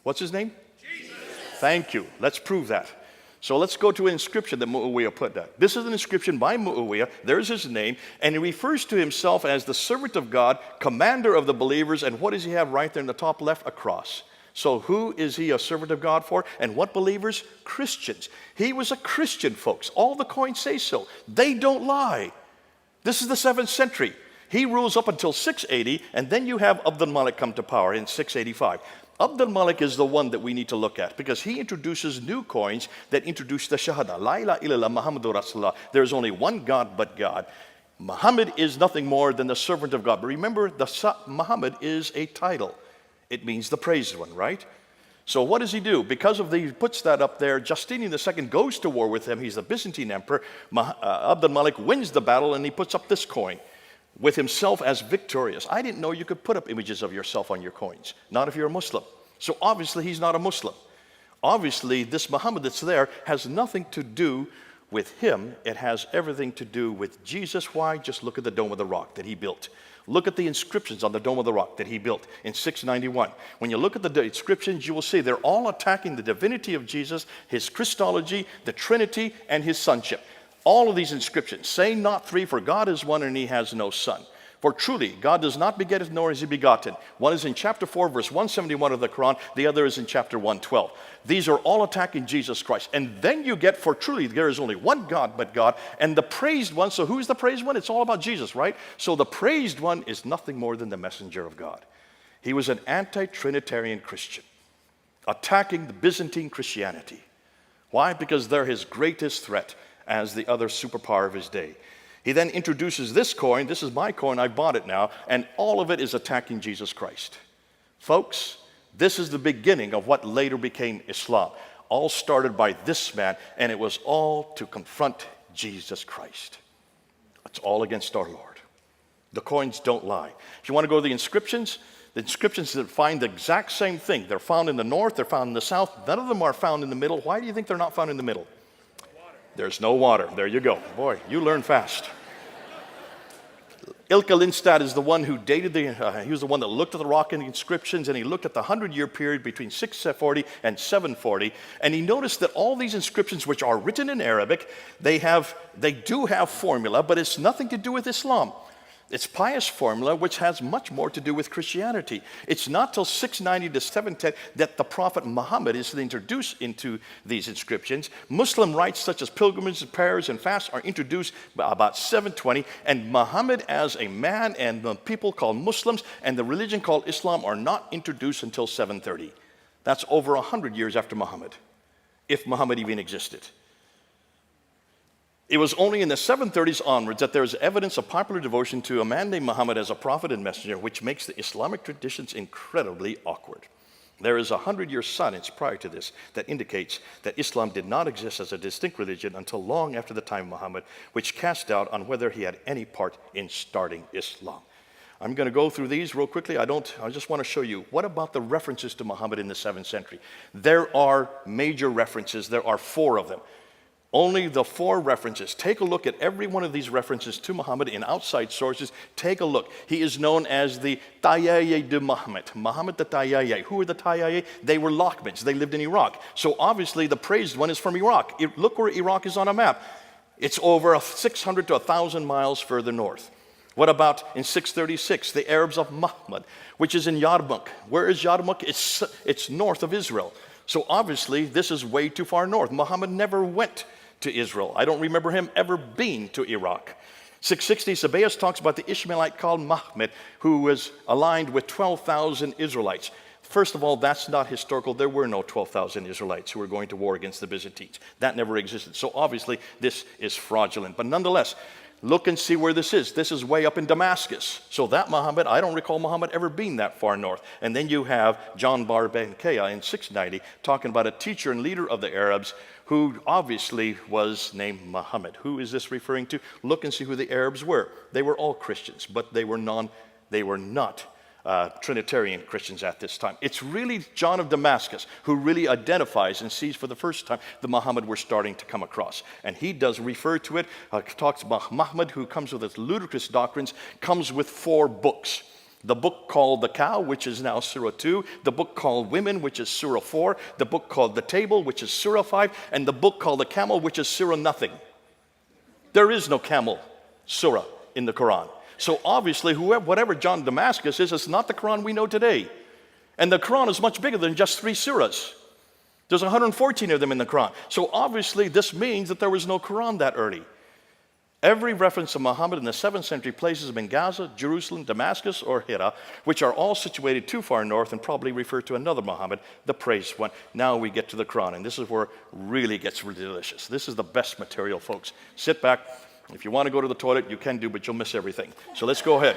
What's his name? Jesus. Thank you. Let's prove that. So let's go to an inscription that Mu'awiyah put down. This is an inscription by Mu'awiyah. There's his name. And he refers to himself as the servant of God, commander of the believers. And what does he have right there in the top left? A cross. So who is he a servant of God for? And what believers? Christians. He was a Christian, folks. All the coins say so. They don't lie. This is the 7th century. He rules up until 680, and then you have Abd al-Malik come to power in 685. Abd al-Malik is the one that we need to look at because he introduces new coins that introduce the Shahada. La ilaha illallah Muhammadur Rasulullah. There is only one God but God. Muhammad is nothing more than the servant of God. But remember, Muhammad is a title. It means the praised one, right? So what does he do? Because of he puts that up there, Justinian II goes to war with him. He's the Byzantine emperor. Abd al-Malik wins the battle, and he puts up this coin with himself as victorious. I didn't know you could put up images of yourself on your coins. Not if you're a Muslim. So obviously he's not a Muslim. Obviously this Muhammad that's there has nothing to do with him. It has everything to do with Jesus. Why? Just look at the Dome of the Rock that he built. Look at the inscriptions on the Dome of the Rock that he built in 691. When you look at the inscriptions, you will see they're all attacking the divinity of Jesus, his Christology, the Trinity, and his sonship. All of these inscriptions say not three, for God is one and he has no son. For truly, God does not beget, nor is he begotten. One is in chapter 4, verse 171 of the Quran. The other is in chapter 112. These are all attacking Jesus Christ. And then you get, for truly, there is only one God but God. And the praised one, so who's the praised one? It's all about Jesus, right? So the praised one is nothing more than the messenger of God. He was an anti-Trinitarian Christian, attacking the Byzantine Christianity. Why? Because they're his greatest threat as the other superpower of his day. He then introduces this coin. This is my coin. I bought it now. And all of it is attacking Jesus Christ. Folks, this is the beginning of what later became Islam. All started by this man, and it was all to confront Jesus Christ. It's all against our Lord. The coins don't lie. If you want to go to the inscriptions that find the exact same thing. They're found in the north. They're found in the south. None of them are found in the middle. Why do you think they're not found in the middle? There's no water. There you go. Boy, you learn fast. Ilka Lindstad is the one who dated he was the one that looked at the rock and the inscriptions, and he looked at the 100-year period between 640 and 740, and he noticed that all these inscriptions, which are written in Arabic, they do have formula, but it's nothing to do with Islam. It's pious formula, which has much more to do with Christianity. It's not till 690 to 710 that the Prophet Muhammad is introduced into these inscriptions. Muslim rites such as pilgrimages, prayers, and fasts are introduced by about 720, and Muhammad as a man and the people called Muslims and the religion called Islam are not introduced until 730. That's over 100 years after Muhammad, if Muhammad even existed. It was only in the 730s onwards that there is evidence of popular devotion to a man named Muhammad as a prophet and messenger, which makes the Islamic traditions incredibly awkward. There is a 100-year silence prior to this that indicates that Islam did not exist as a distinct religion until long after the time of Muhammad, which cast doubt on whether he had any part in starting Islam. I'm going to go through these real quickly. I just want to show you, what about the references to Muhammad in the 7th century? There are major references. There are 4 of them. Only the 4 references. Take a look at every one of these references to Muhammad in outside sources. Take a look. He is known as the Tayyaye de Muhammad. Muhammad the Tayyaye. Who are the Tayyaye? They were Lockmans. They lived in Iraq. So obviously the praised one is from Iraq. Look where Iraq is on a map. It's over 600 to 1,000 miles further north. What about in 636, the Arabs of Muhammad, which is in Yarmouk? Where is Yarmouk? It's north of Israel. So obviously, this is way too far north. Muhammad never went to Israel. I don't remember him ever being to Iraq. 660, Sabaeus talks about the Ishmaelite called Mahmed, who was aligned with 12,000 Israelites. First of all, that's not historical. There were no 12,000 Israelites who were going to war against the Byzantines. That never existed. So obviously, this is fraudulent. But nonetheless, look and see where this is. This is way up in Damascus. So that Muhammad, I don't recall Muhammad ever being that far north. And then you have John Bar Benkaya in 690 talking about a teacher and leader of the Arabs who obviously was named Muhammad. Who is this referring to? Look and see who the Arabs were. They were all Christians, but they were not Trinitarian Christians at this time. It's really John of Damascus who really identifies and sees for the first time the Muhammad we're starting to come across. And he does refer to it, talks about Muhammad, who comes with his ludicrous doctrines, comes with 4 books. The book called The Cow, which is now Surah 2, the book called Women, which is Surah 4, the book called The Table, which is Surah 5, and the book called The Camel, which is Surah Nothing. There is no camel surah in the Quran. So obviously, whatever John Damascus is, it's not the Quran we know today. And the Quran is much bigger than just 3 surahs. There's 114 of them in the Quran. So obviously, this means that there was no Quran that early. Every reference to Muhammad in the 7th century places him in Gaza, Jerusalem, Damascus, or Hira, which are all situated too far north and probably refer to another Muhammad, the praised one. Now we get to the Quran, and this is where it really gets really delicious. This is the best material, folks. Sit back. If you want to go to the toilet, you can do, but you'll miss everything. So let's go ahead.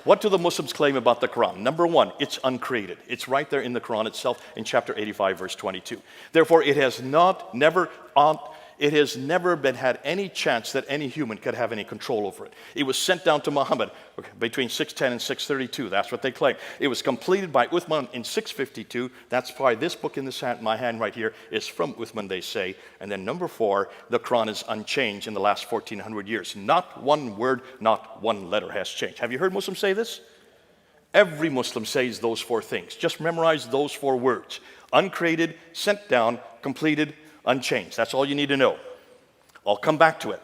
What do the Muslims claim about the Quran? Number 1, it's uncreated. It's right there in the Quran itself in chapter 85, verse 22. Therefore, it has never been had any chance that any human could have any control over it. It was sent down to Muhammad between 610 and 632. That's what they claim. It was completed by Uthman in 652. That's why this book in my hand right here is from Uthman, they say. And then number 4, the Quran is unchanged in the last 1,400 years. Not one word, not one letter has changed. Have you heard Muslims say this? Every Muslim says those 4 things. Just memorize those 4 words. Uncreated, sent down, completed, unchanged. That's all you need to know. I'll come back to it.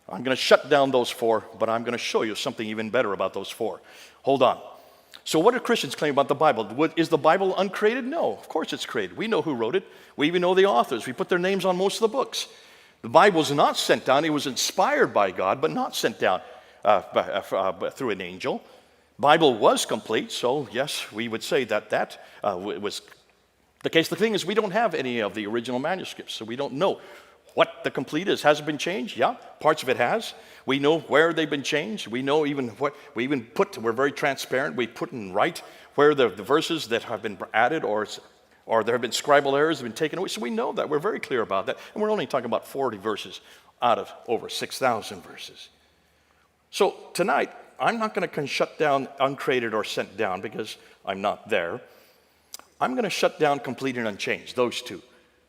I'm going to shut down those 4, but I'm going to show you something even better about those 4. Hold on. So what do Christians claim about the Bible? Is the Bible uncreated? No, of course it's created. We know who wrote it. We even know the authors. We put their names on most of the books. The Bible is not sent down. It was inspired by God, but not sent down through an angel. Bible was complete, so yes, we would say that was the case. The thing is, we don't have any of the original manuscripts, so we don't know what the complete is. Has it been changed? Yeah, parts of it has. We know where they've been changed. We know even what we even put. We're very transparent. We put in right where the verses that have been added or there have been scribal errors have been taken away. So we know that. We're very clear about that. And we're only talking about 40 verses out of over 6,000 verses. So tonight, I'm not going to shut down uncreated or sent down because I'm not there. I'm going to shut down complete and unchanged, those 2.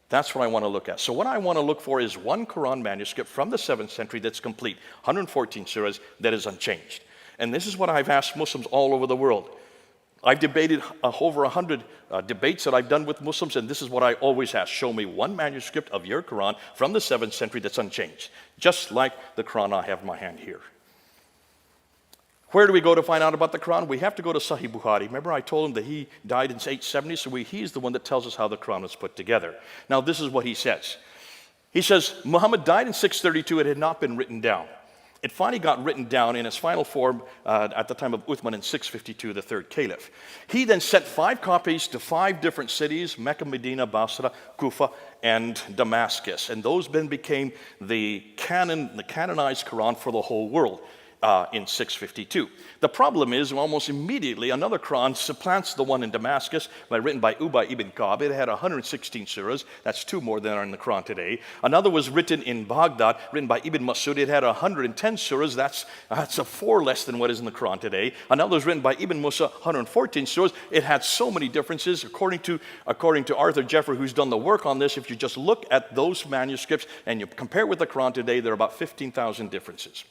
That's what I want to look at. So what I want to look for is one Quran manuscript from the 7th century that's complete, 114 surahs, that is unchanged. And this is what I've asked Muslims all over the world. I've debated over 100 debates that I've done with Muslims, and this is what I always ask. Show me one manuscript of your Quran from the 7th century that's unchanged, just like the Quran I have in my hand here. Where do we go to find out about the Quran? We have to go to Sahih Bukhari. Remember I told him that he died in 870, so he's the one that tells us how the Quran was put together. Now this is what he says. He says, Muhammad died in 632. It had not been written down. It finally got written down in its final form at the time of Uthman in 652, the 3rd Caliph. He then sent 5 copies to 5 different cities, Mecca, Medina, Basra, Kufa, and Damascus. And those then became the canonized Quran for the whole world. In 652. The problem is, almost immediately, another Quran supplants the one in Damascus, written by Ubay ibn Ka'b. It had 116 surahs. That's 2 more than are in the Quran today. Another was written in Baghdad, written by Ibn Masud. It had 110 surahs. That's a 4 less than what is in the Quran today. Another was written by Ibn Musa, 114 surahs. It had so many differences. According to Arthur Jeffrey, who's done the work on this, if you just look at those manuscripts and you compare with the Quran today, there are about 15,000 differences.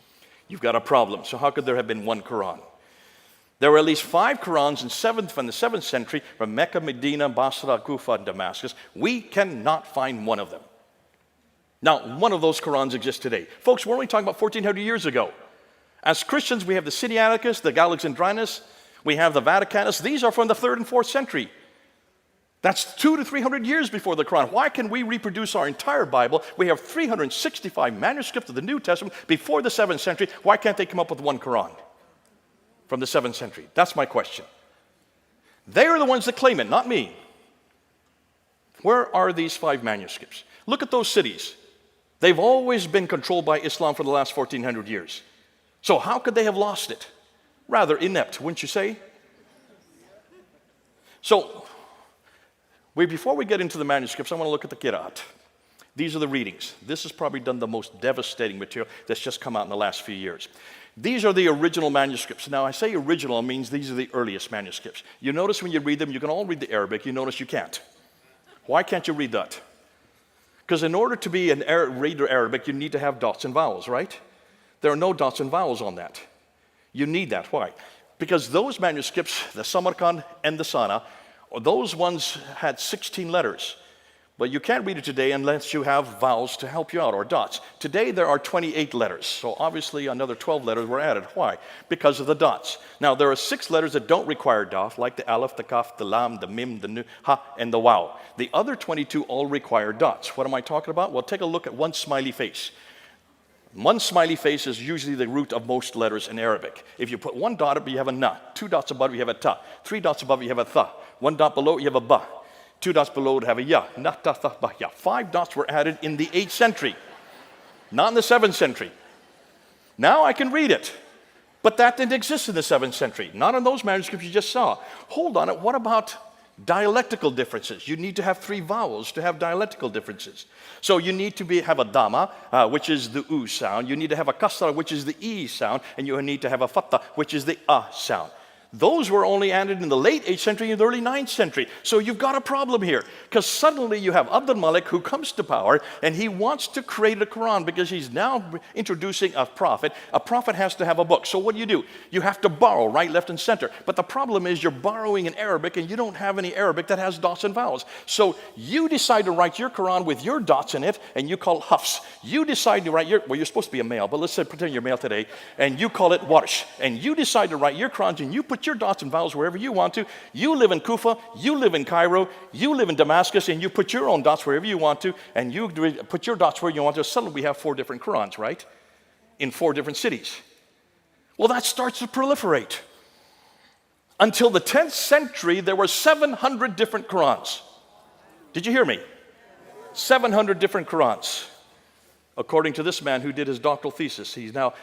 You've got a problem. So how could there have been one Quran? There were at least 5 Qurans from the 7th century from Mecca, Medina, Basra, Kufa, and Damascus. We cannot find one of them. Now, one of those Qur'ans exists today. Folks, we're only talking about 1,400 years ago. As Christians, we have the Sinaiticus, the Alexandrinus, we have the Vaticanus. These are from the 3rd and 4th century. That's 200 to 300 years before the Quran. Why can we reproduce our entire Bible? We have 365 manuscripts of the New Testament before the 7th century. Why can't they come up with one Quran from the 7th century? That's my question. They are the ones that claim it, not me. Where are these 5 manuscripts? Look at those cities. They've always been controlled by Islam for the last 1,400 years. So how could they have lost it? Rather inept, wouldn't you say? So, before we get into the manuscripts, I want to look at the Qira'at. These are the readings. This has probably done the most devastating material that's just come out in the last few years. These are the original manuscripts. Now, I say original, it means these are the earliest manuscripts. You notice when you read them, you can all read the Arabic. You notice you can't. Why can't you read that? Because in order to be an reader Arabic, you need to have dots and vowels, right? There are no dots and vowels on that. You need that. Why? Because those manuscripts, the Samarkand and the Sana, those ones had 16 letters. But you can't read it today unless you have vowels to help you out, or dots. Today there are 28 letters. So obviously another 12 letters were added. Why? Because of the dots. Now there are 6 letters that don't require dot, like the alif, the kaf, the lam, the mim, the nu, ha, and the waw. The other 22 all require dots. What am I talking about? Well, take a look at one smiley face. One smiley face is usually the root of most letters in Arabic. If you put 1 dot up, you have a na. 2 dots above, you have a ta. 3 dots above, you have a tha. 1 dot below, you have a ba. 2 dots below would have a ya. Na, ta, tha, ba, ya. 5 dots were added in the 8th century, not in the 7th century. Now I can read it, but that didn't exist in the 7th century. Not in those manuscripts you just saw. Hold on, what about dialectical differences? You need to have 3 vowels to have dialectical differences. So you need to have a dama, which is the u sound. You need to have a kasra, which is the e sound. And you need to have a fatta, which is the a sound. Those were only added in the late 8th century and the early 9th century. So you've got a problem here. Because suddenly you have Abdul Malik who comes to power and he wants to create a Quran because he's now introducing a prophet. A prophet has to have a book. So what do? You have to borrow right, left, and center. But the problem is you're borrowing in Arabic and you don't have any Arabic that has dots and vowels. So you decide to write your Quran with your dots in it and you call it Hafs. You decide to write you're supposed to be a male, but let's say pretend you're male today, and you call it Warsh. And you decide to write your Qurans and you put your dots and vowels wherever you want to. You live in Kufa, you live in Cairo, you live in Damascus, and you put your own dots wherever you want to, and you put your dots where you want to. Suddenly we have 4 different Qurans, right? In 4 different cities. Well, that starts to proliferate. Until the 10th century, there were 700 different Qurans. Did you hear me? 700 different Qurans. According to this man who did his doctoral thesis, he's now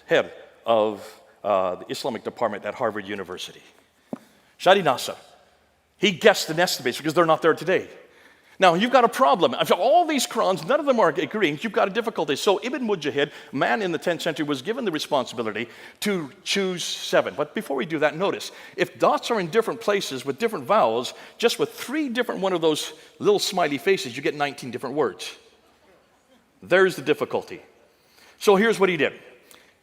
head of the Islamic department at Harvard University. Shadi Nasser. He guessed and estimates because they're not there today. Now, you've got a problem. After all these Qurans, none of them are agreeing. You've got a difficulty. So Ibn Mujahid, a man in the 10th century, was given the responsibility to choose 7. But before we do that, notice, if dots are in different places with different vowels, just with 3 different one of those little smiley faces, you get 19 different words. There's the difficulty. So here's what he did.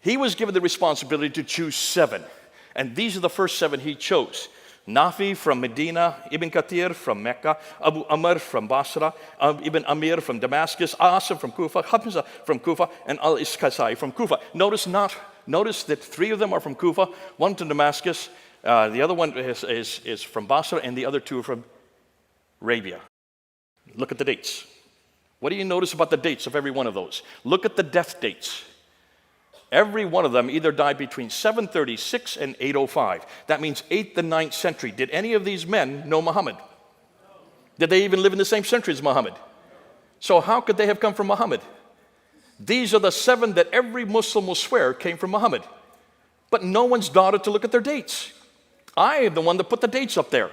He was given the responsibility to choose 7. And these are the first 7 he chose. Nafi from Medina, Ibn Kathir from Mecca, Abu Amr from Basra, Ibn Amir from Damascus, Asim from Kufa, Hamza from Kufa, and Al-Iskasai from Kufa. Notice that 3 of them are from Kufa, 1 from Damascus, the other one is from Basra, and the other 2 are from Arabia. Look at the dates. What do you notice about the dates of every one of those? Look at the death dates. Every one of them either died between 736 and 805. That means 8th and 9th century. Did any of these men know Muhammad? Did they even live in the same century as Muhammad? So how could they have come from Muhammad? These are the 7 that every Muslim will swear came from Muhammad. But no one's bothered to look at their dates. I am the one that put the dates up there.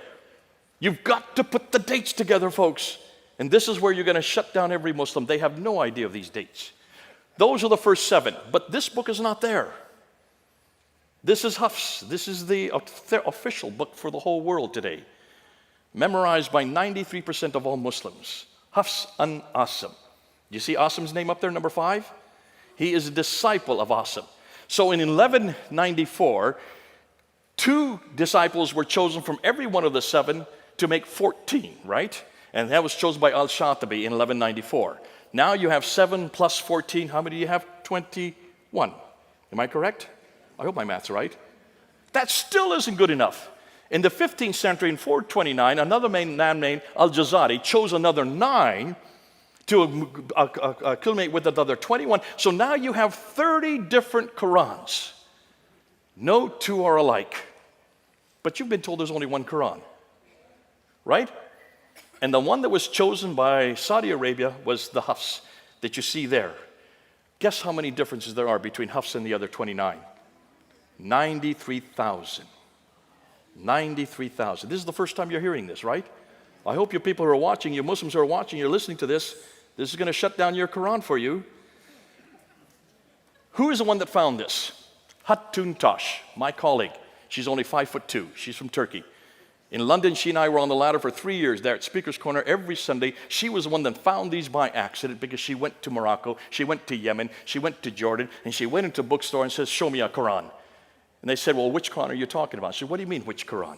You've got to put the dates together, folks. And this is where you're going to shut down every Muslim. They have no idea of these dates. Those are the first 7, but this book is not there. This is Hafs. This is the official book for the whole world today, memorized by 93% of all Muslims. Hafs an Asim. You see Asim's name up there, number 5? He is a disciple of Asim. So in 1194, 2 disciples were chosen from every one of the 7 to make 14, right? And that was chosen by Al-Shatibi in 1194. Now you have 7 plus 14. How many do you have? 21. Am I correct? I hope my math's right. That still isn't good enough. In the 15th century, in 429, another man named Al-Jazari chose another 9 to accumulate with another 21. So now you have 30 different Qur'ans. No two are alike. But you've been told there's only one Qur'an, right? And the one that was chosen by Saudi Arabia was the Hafs that you see there. Guess how many differences there are between Hafs and the other 29? 93,000. 93,000. This is the first time you're hearing this, right? I hope you people who are watching, you Muslims who are watching, you're listening to this. This is going to shut down your Quran for you. Who is the one that found this? Hatun Tash, my colleague. She's only 5'2". She's from Turkey. In London, she and I were on the ladder for 3 years there at Speaker's Corner every Sunday. She was the one that found these by accident because she went to Morocco, she went to Yemen, she went to Jordan, and she went into a bookstore and says, show me a Quran. And they said, well, which Quran are you talking about? She said, what do you mean, which Quran?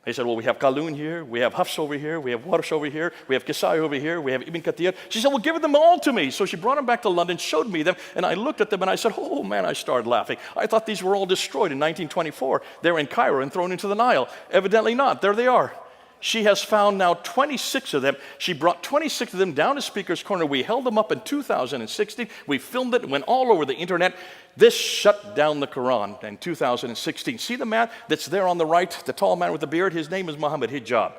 They said, well, we have Qalun here, we have Hafs over here, we have Warsh over here, we have Kisai over here, we have Ibn Kathir. She said, well, give them all to me. So she brought them back to London, showed me them, and I looked at them and I said, oh man, I started laughing. I thought these were all destroyed in 1924. They were in Cairo and thrown into the Nile. Evidently not. There they are. She has found now 26 of them. She brought 26 of them down to Speaker's Corner. We held them up in 2016. We filmed it and went all over the internet. This shut down the Quran in 2016. See the man that's there on the right, the tall man with the beard? His name is Muhammad Hijab.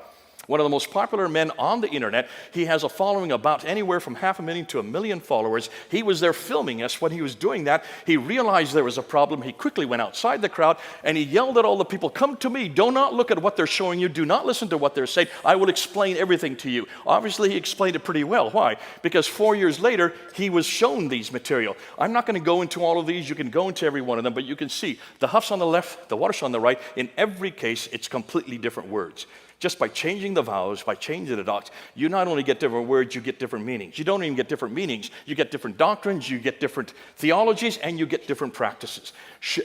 One of the most popular men on the internet. He has a following about anywhere from 500,000 to 1 million followers. He was there filming us. When he was doing that, he realized there was a problem. He quickly went outside the crowd and he yelled at all the people, come to me. Do not look at what they're showing you. Do not listen to what they're saying. I will explain everything to you. Obviously, he explained it pretty well. Why? Because 4 years later, he was shown these material. I'm not going to go into all of these. You can go into every one of them, but you can see the Hafs on the left, the Warsh on the right. In every case, it's completely different words. Just by changing the vowels, by changing the dots, you not only get different words, you get different meanings. You don't even get different meanings. You get different doctrines, you get different theologies, and you get different practices.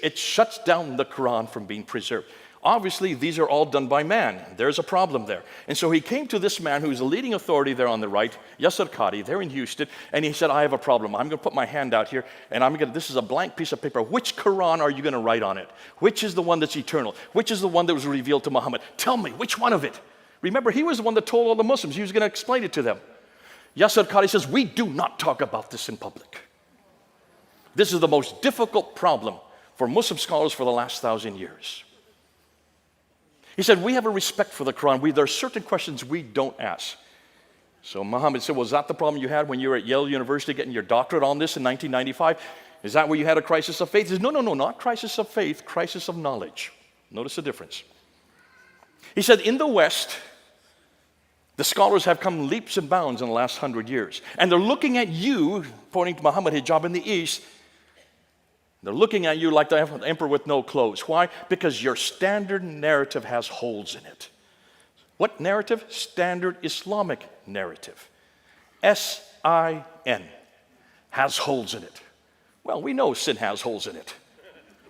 It shuts down the Quran from being preserved. Obviously, these are all done by man. There's a problem there. And so he came to this man who's a leading authority there on the right, Yasser Qadi, there in Houston, and he said, I have a problem. I'm going to put my hand out here, and this is a blank piece of paper. Which Quran are you going to write on it? Which is the one that's eternal? Which is the one that was revealed to Muhammad? Tell me, which one of it? Remember, he was the one that told all the Muslims he was going to explain it to them. Yasser Qadi says, we do not talk about this in public. This is the most difficult problem for Muslim scholars for the last 1,000 years. He said, we have a respect for the Quran. There are certain questions we don't ask. So Muhammad said, was that the problem you had when you were at Yale University getting your doctorate on this in 1995? Is that where you had a crisis of faith? He said, no, not crisis of faith, crisis of knowledge. Notice the difference. He said, in the West, the scholars have come leaps and bounds in the last 100 years. And they're looking at you, pointing to Muhammad Hijab in the East, they're looking at you like the emperor with no clothes. Why? Because your standard narrative has holes in it. What narrative? Standard Islamic narrative. S-I-N. Has holes in it. Well, we know sin has holes in it.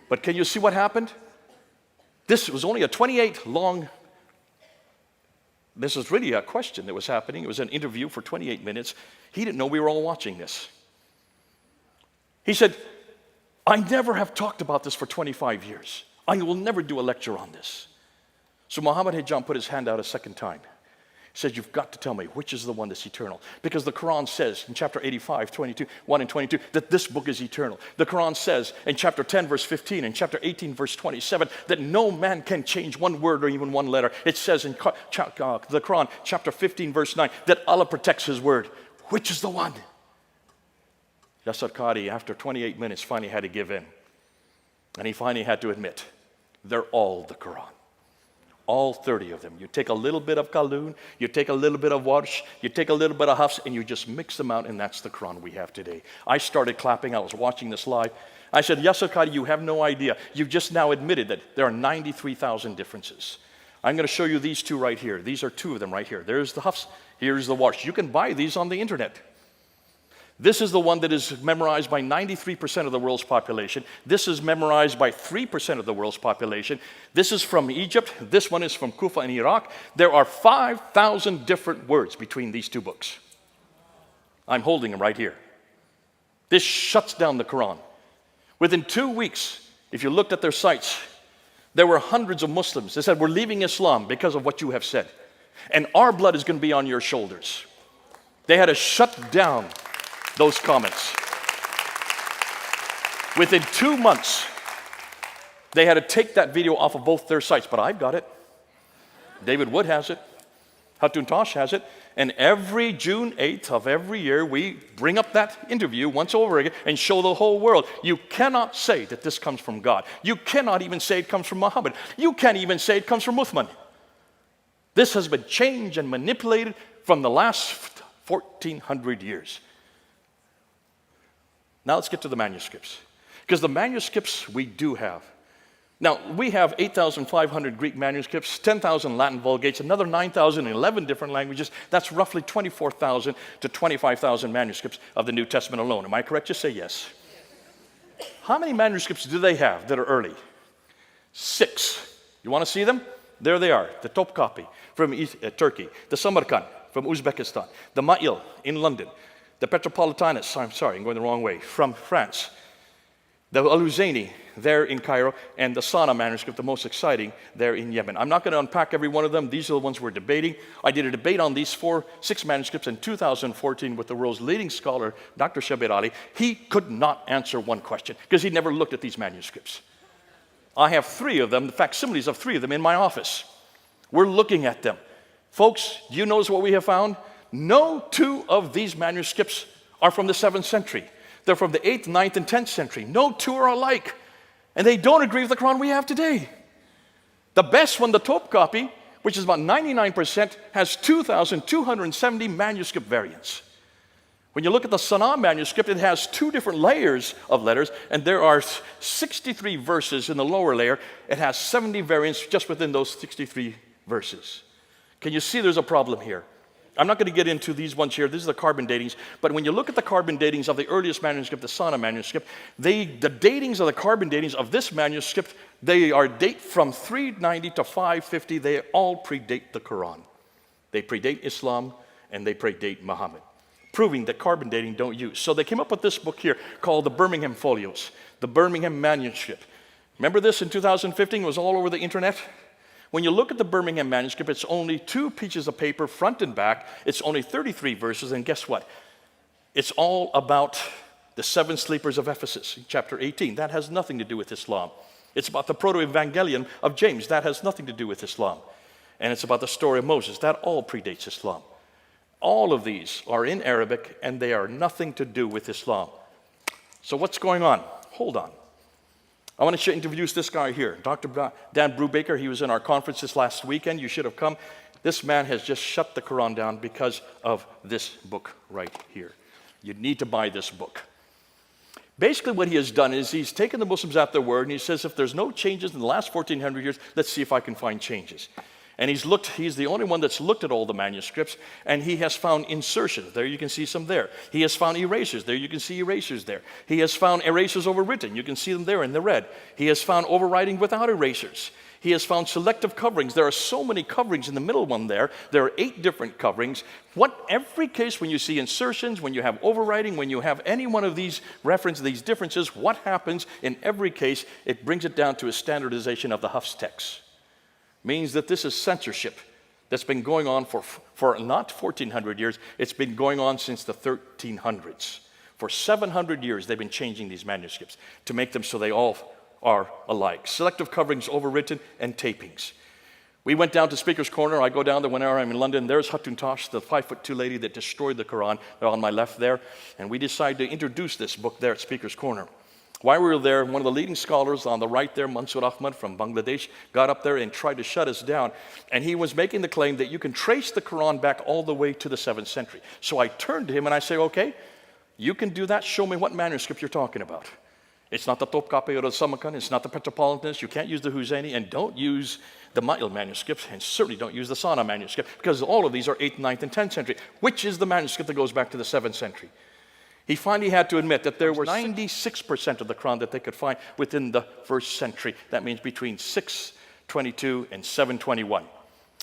But can you see what happened? This was only a 28 long, this was really a question that was happening. It was an interview for 28 minutes. He didn't know we were all watching this. He said, I never have talked about this for 25 years. I will never do a lecture on this. So Muhammad Hijab put his hand out a second time. He said, you've got to tell me which is the one that's eternal. Because the Quran says in chapter 85, 1 and 22, that this book is eternal. The Quran says in chapter 10, verse 15, and chapter 18, verse 27, that no man can change one word or even one letter. It says in the Quran, chapter 15, verse 9, that Allah protects his word. Which is the one? Yasser Qadi, after 28 minutes, finally had to give in. And he finally had to admit, they're all the Quran. All 30 of them. You take a little bit of Qalun, you take a little bit of Warsh, you take a little bit of Hafs, and you just mix them out, and that's the Quran we have today. I started clapping. I was watching this live. I said, Yasser Qadi, you have no idea. You've just now admitted that there are 93,000 differences. I'm going to show you these two right here. These are two of them right here. There's the Hafs, here's the Warsh. You can buy these on the internet. This is the one that is memorized by 93% of the world's population. This is memorized by 3% of the world's population. This is from Egypt. This one is from Kufa in Iraq. There are 5,000 different words between these two books. I'm holding them right here. This shuts down the Qur'an. Within 2 weeks, if you looked at their sites, there were hundreds of Muslims that said, we're leaving Islam because of what you have said. And our blood is going to be on your shoulders. They had to shut down those comments. Within 2 months, they had to take that video off of both their sites. But I've got it. David Wood has it. Hatun Tosh has it. And every June 8th of every year, we bring up that interview once over again and show the whole world. You cannot say that this comes from God. You cannot even say it comes from Muhammad. You can't even say it comes from Uthman. This has been changed and manipulated from the last 1,400 years. Now let's get to the manuscripts. Because the manuscripts we do have. Now, we have 8,500 Greek manuscripts, 10,000 Latin Vulgates, another 9,000 in 11 different languages. That's roughly 24,000 to 25,000 manuscripts of the New Testament alone. Am I correct? Just say yes. How many manuscripts do they have that are early? 6. You want to see them? There they are, the top copy from Turkey, the Samarkand from Uzbekistan, the Ma'il in London, the Petropolitanus, I'm going the wrong way, from France, the Al-Huzayni there in Cairo, and the Sana manuscript, the most exciting, there in Yemen. I'm not going to unpack every one of them. These are the ones we're debating. I did a debate on these 6 manuscripts in 2014 with the world's leading scholar, Dr. Shabir Ali. He could not answer one question because he never looked at these manuscripts. I have 3 of them, the facsimiles of 3 of them in my office. We're looking at them. Folks, do you notice what we have found? No 2 of these manuscripts are from the 7th century. They're from the 8th, 9th, and 10th century. No 2 are alike. And they don't agree with the Quran we have today. The best one, the top copy, which is about 99%, has 2,270 manuscript variants. When you look at the Sana manuscript, it has 2 different layers of letters, and there are 63 verses in the lower layer. It has 70 variants just within those 63 verses. Can you see there's a problem here? I'm not going to get into these ones here. These are the carbon datings. But when you look at the carbon datings of the earliest manuscript, the Sana manuscript, the datings of the carbon datings of this manuscript, they are date from 390 to 550. They all predate the Quran. They predate Islam, and they predate Muhammad, proving that carbon dating don't use. So they came up with this book here called the Birmingham Folios, the Birmingham manuscript. Remember this in 2015? It was all over the internet. When you look at the Birmingham manuscript, it's only 2 pieces of paper, front and back. It's only 33 verses, and guess what? It's all about the 7 sleepers of Ephesus, chapter 18. That has nothing to do with Islam. It's about the proto-evangelion of James. That has nothing to do with Islam. And it's about the story of Moses. That all predates Islam. All of these are in Arabic, and they are nothing to do with Islam. So what's going on? Hold on. I want to introduce this guy here, Dr. Dan Brubaker. He was in our conference this last weekend. You should have come. This man has just shut the Quran down because of this book right here. You need to buy this book. Basically what he has done is he's taken the Muslims at their word, and he says, if there's no changes in the last 1,400 years, let's see if I can find changes. And he's the only one that's looked at all the manuscripts, and he has found insertions. There you can see some there. He has found erasures. There you can see erasures there. He has found erasures overwritten. You can see them there in the red. He has found overwriting without erasures. He has found selective coverings. There are so many coverings in the middle one there. There are 8 different coverings. Every case when you see insertions, when you have overwriting, when you have any one of these references, these differences, what happens in every case, it brings it down to a standardization of the Hafs text. Means that this is censorship that's been going on for not 1,400 years, it's been going on since the 1300s. For 700 years, they've been changing these manuscripts to make them so they all are alike. Selective coverings, overwritten, and tapings. We went down to Speaker's Corner. I go down there whenever I'm in London. There's Hatun Tosh, the 5'2" lady that destroyed the Quran. They're on my left there. And we decided to introduce this book there at Speaker's Corner. While we were there, one of the leading scholars on the right there, Mansour Ahmad from Bangladesh, got up there and tried to shut us down. And he was making the claim that you can trace the Quran back all the way to the 7th century. So I turned to him and I said, okay, you can do that. Show me what manuscript you're talking about. It's not the Topkapi or the Samarkand. It's not the Petropolitanus. You can't use the Huzayni, and don't use the Ma'il manuscript, and certainly don't use the Sana manuscript, because all of these are 8th, 9th, and 10th century, which is the manuscript that goes back to the 7th century. He finally had to admit that there were 96% of the Quran that they could find within the 1st century. That means between 622 and 721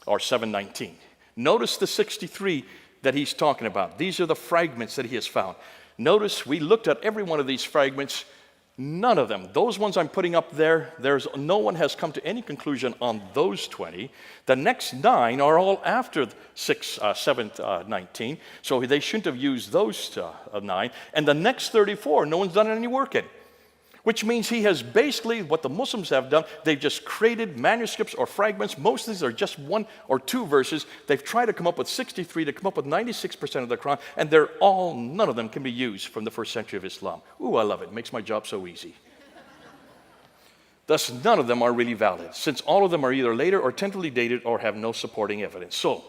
or 719. Notice the 63 that he's talking about. These are the fragments that he has found. Notice we looked at every one of these fragments. None of them, those ones I'm putting up there, no one has come to any conclusion on those 20. The next 9 are all after 7th, 19, so they shouldn't have used those 9. And the next 34, no one's done any work in. Which means he has basically, what the Muslims have done, they've just created manuscripts or fragments. Most of these are just 1 or 2 verses. They've tried to come up with 63 to come up with 96% of the Quran, and none of them can be used from the first century of Islam. Ooh, I love it. It makes my job so easy. Thus, none of them are really valid, since all of them are either later or tentatively dated or have no supporting evidence. So,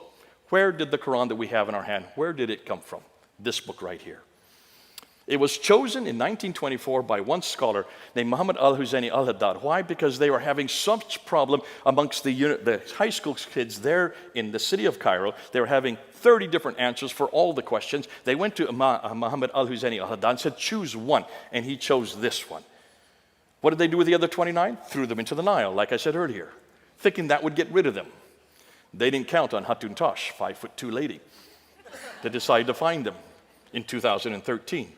where did the Quran that we have in our hand, where did it come from? This book right here. It was chosen in 1924 by one scholar named Muhammad al-Husayni al-Haddad. Why? Because they were having such problem amongst the high school kids there in the city of Cairo. They were having 30 different answers for all the questions. They went to Muhammad al-Husayni al-Haddad and said, choose one, and he chose this one. What did they do with the other 29? Threw them into the Nile, like I said earlier, thinking that would get rid of them. They didn't count on Hatun Tash, 5'2" lady. They decided to find them in 2013.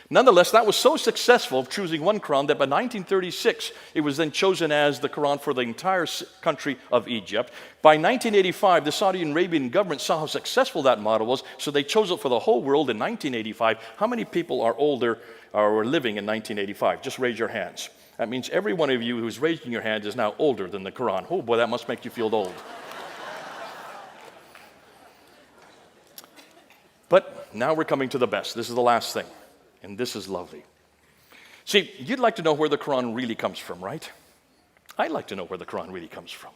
Nonetheless, that was so successful of choosing one Quran that by 1936, it was then chosen as the Quran for the entire country of Egypt. By 1985, the Saudi Arabian government saw how successful that model was, so they chose it for the whole world in 1985. How many people are older or were living in 1985? Just raise your hands. That means every one of you who's raising your hand is now older than the Quran. Oh boy, that must make you feel old. But now we're coming to the best. This is the last thing. And this is lovely. See, you'd like to know where the Quran really comes from, right? I'd like to know where the Quran really comes from.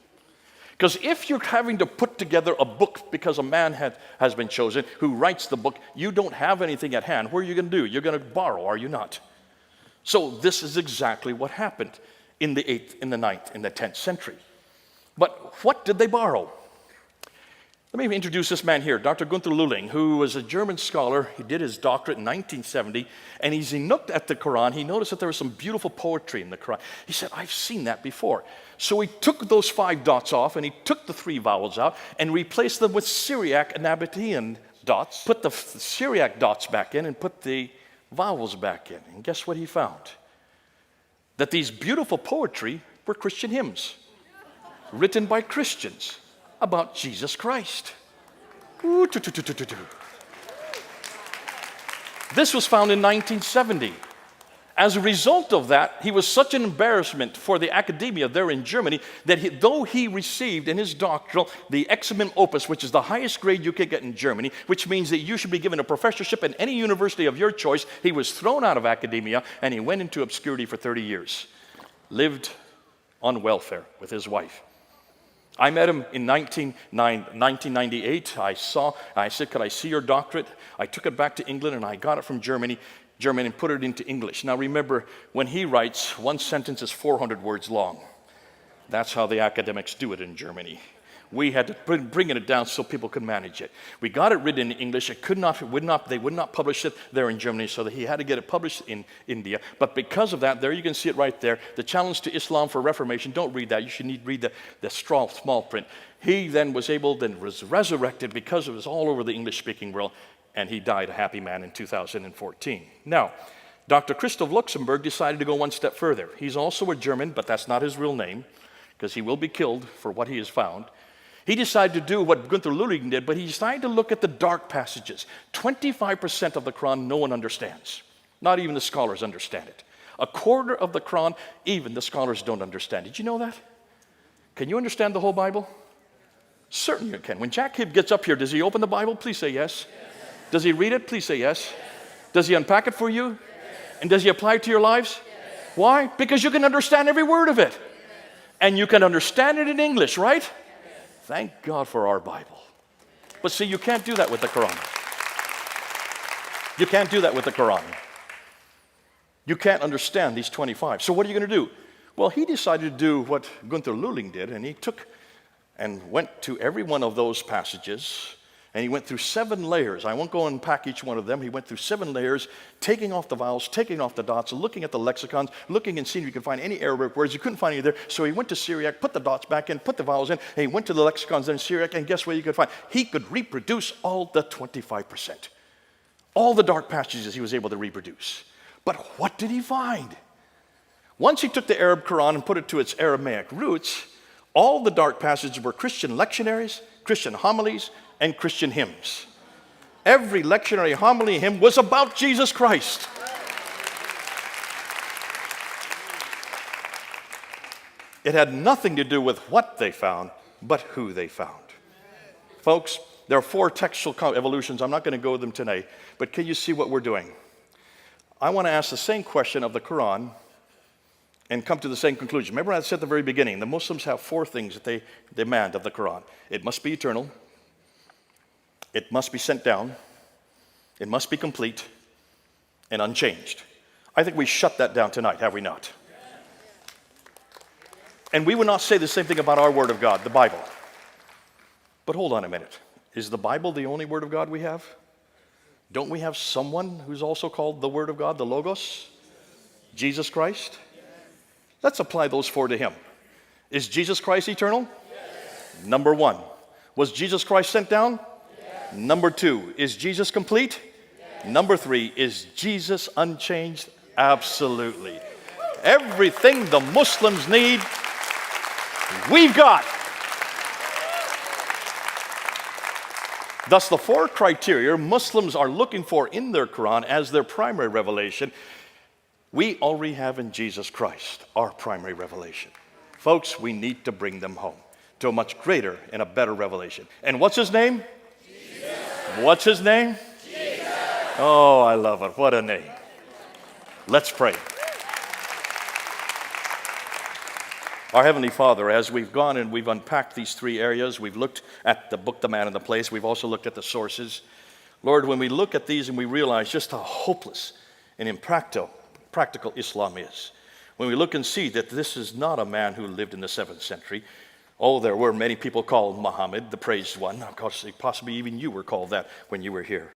Because if you're having to put together a book because a man has been chosen who writes the book, you don't have anything at hand. What are you going to do? You're going to borrow, are you not? So this is exactly what happened in the 8th, in the 9th, in the 10th century. But what did they borrow? Let me introduce this man here, Dr. Gunther Lulling, who was a German scholar. He did his doctorate in 1970, and as he looked at the Quran, he noticed that there was some beautiful poetry in the Quran. He said, I've seen that before. So he took those 5 dots off, and he took the 3 vowels out, and replaced them with Syriac and Nabatean dots, put the Syriac dots back in, and put the vowels back in. And guess what he found? That these beautiful poetry were Christian hymns, written by Christians, about Jesus Christ. This was found in 1970. As a result of that, he was such an embarrassment for the academia there in Germany that though he received in his doctoral the Examen Opus, which is the highest grade you could get in Germany, which means that you should be given a professorship in any university of your choice, he was thrown out of academia and he went into obscurity for 30 years. Lived on welfare with his wife. I met him in 1998. I said, could I see your doctorate? I took it back to England and I got it from German, and put it into English. Now remember, when he writes, one sentence is 400 words long. That's how the academics do it in Germany. We had to bring it down so people could manage it. We got it written in English. They would not publish it there in Germany, so that he had to get it published in India. But because of that, there you can see it right there. The challenge to Islam for Reformation. Don't read that. You should read the small print. He then was resurrected because it was all over the English-speaking world, and he died a happy man in 2014. Now, Dr. Christoph Luxemburg decided to go one step further. He's also a German, but that's not his real name, because he will be killed for what he has found. He decided to do what Gunther Lulling did, but he decided to look at the dark passages. 25% of the Quran no one understands. Not even the scholars understand it. A quarter of the Quran, even the scholars don't understand. Did you know that? Can you understand the whole Bible? Certainly you can. When Jack Hibbs gets up here, does he open the Bible? Please say yes. Does he read it? Please say yes. Does he unpack it for you? And does he apply it to your lives? Why? Because you can understand every word of it. And you can understand it in English, right? Thank God for our Bible. But see, you can't do that with the Quran. You can't do that with the Quran. You can't understand these 25. So what are you going to do? Well, he decided to do what Gunther Lulling did, and he took and went to every one of those passages, And he went through 7 layers. I won't go and unpack each one of them. He went through 7 layers, taking off the vowels, taking off the dots, looking at the lexicons, looking and seeing if he could find any Arabic words. He couldn't find any there. So he went to Syriac, put the dots back in, put the vowels in, and he went to the lexicons in Syriac, and guess what he could find? He could reproduce all the 25%. All the dark passages he was able to reproduce. But what did he find? Once he took the Arab Qur'an and put it to its Aramaic roots, all the dark passages were Christian lectionaries, Christian homilies, and Christian hymns. Every lectionary, homily, hymn was about Jesus Christ. It had nothing to do with what they found, but who they found. Folks, there are 4 textual evolutions. I'm not going to go with them tonight, but can you see what we're doing? I want to ask the same question of the Quran and come to the same conclusion. Remember I said at the very beginning, the Muslims have 4 things that they demand of the Quran. It must be eternal. It must be sent down. It must be complete and unchanged. I think we shut that down tonight, have we not? And we would not say the same thing about our Word of God, the Bible. But hold on a minute. Is the Bible the only Word of God we have? Don't we have someone who's also called the Word of God, the Logos? Jesus Christ? Let's apply those 4 to him. Is Jesus Christ eternal? Yes. Number 1. Was Jesus Christ sent down? Yes. Number 2. Is Jesus complete? Yes. Number 3. Is Jesus unchanged? Absolutely. Everything the Muslims need, we've got. Thus, the 4 criteria Muslims are looking for in their Quran as their primary revelation, we already have in Jesus Christ, our primary revelation. Folks, we need to bring them home to a much greater and a better revelation. And what's his name? Jesus. What's his name? Jesus. Oh, I love it. What a name. Let's pray. Our Heavenly Father, as we've gone and we've unpacked these 3 areas, we've looked at the book, the man, and the place. We've also looked at the sources. Lord, when we look at these and we realize just how hopeless and impractical Islam is, when we look and see that this is not a man who lived in the 7th century. Oh, there were many people called Muhammad, the praised one. Of course, possibly even you were called that when you were here.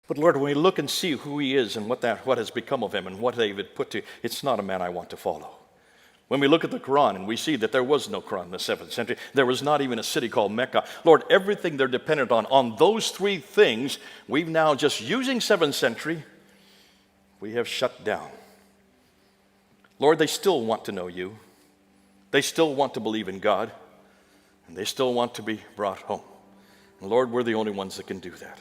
But Lord, when we look and see who he is and what has become of him and what they've put to, it's not a man I want to follow. When we look at the Quran and we see that there was no Quran in the 7th century, there was not even a city called Mecca. Lord, everything they're dependent on those 3 things, we've now just using 7th century, we have shut down. Lord, they still want to know you. They still want to believe in God. And they still want to be brought home. And Lord, we're the only ones that can do that.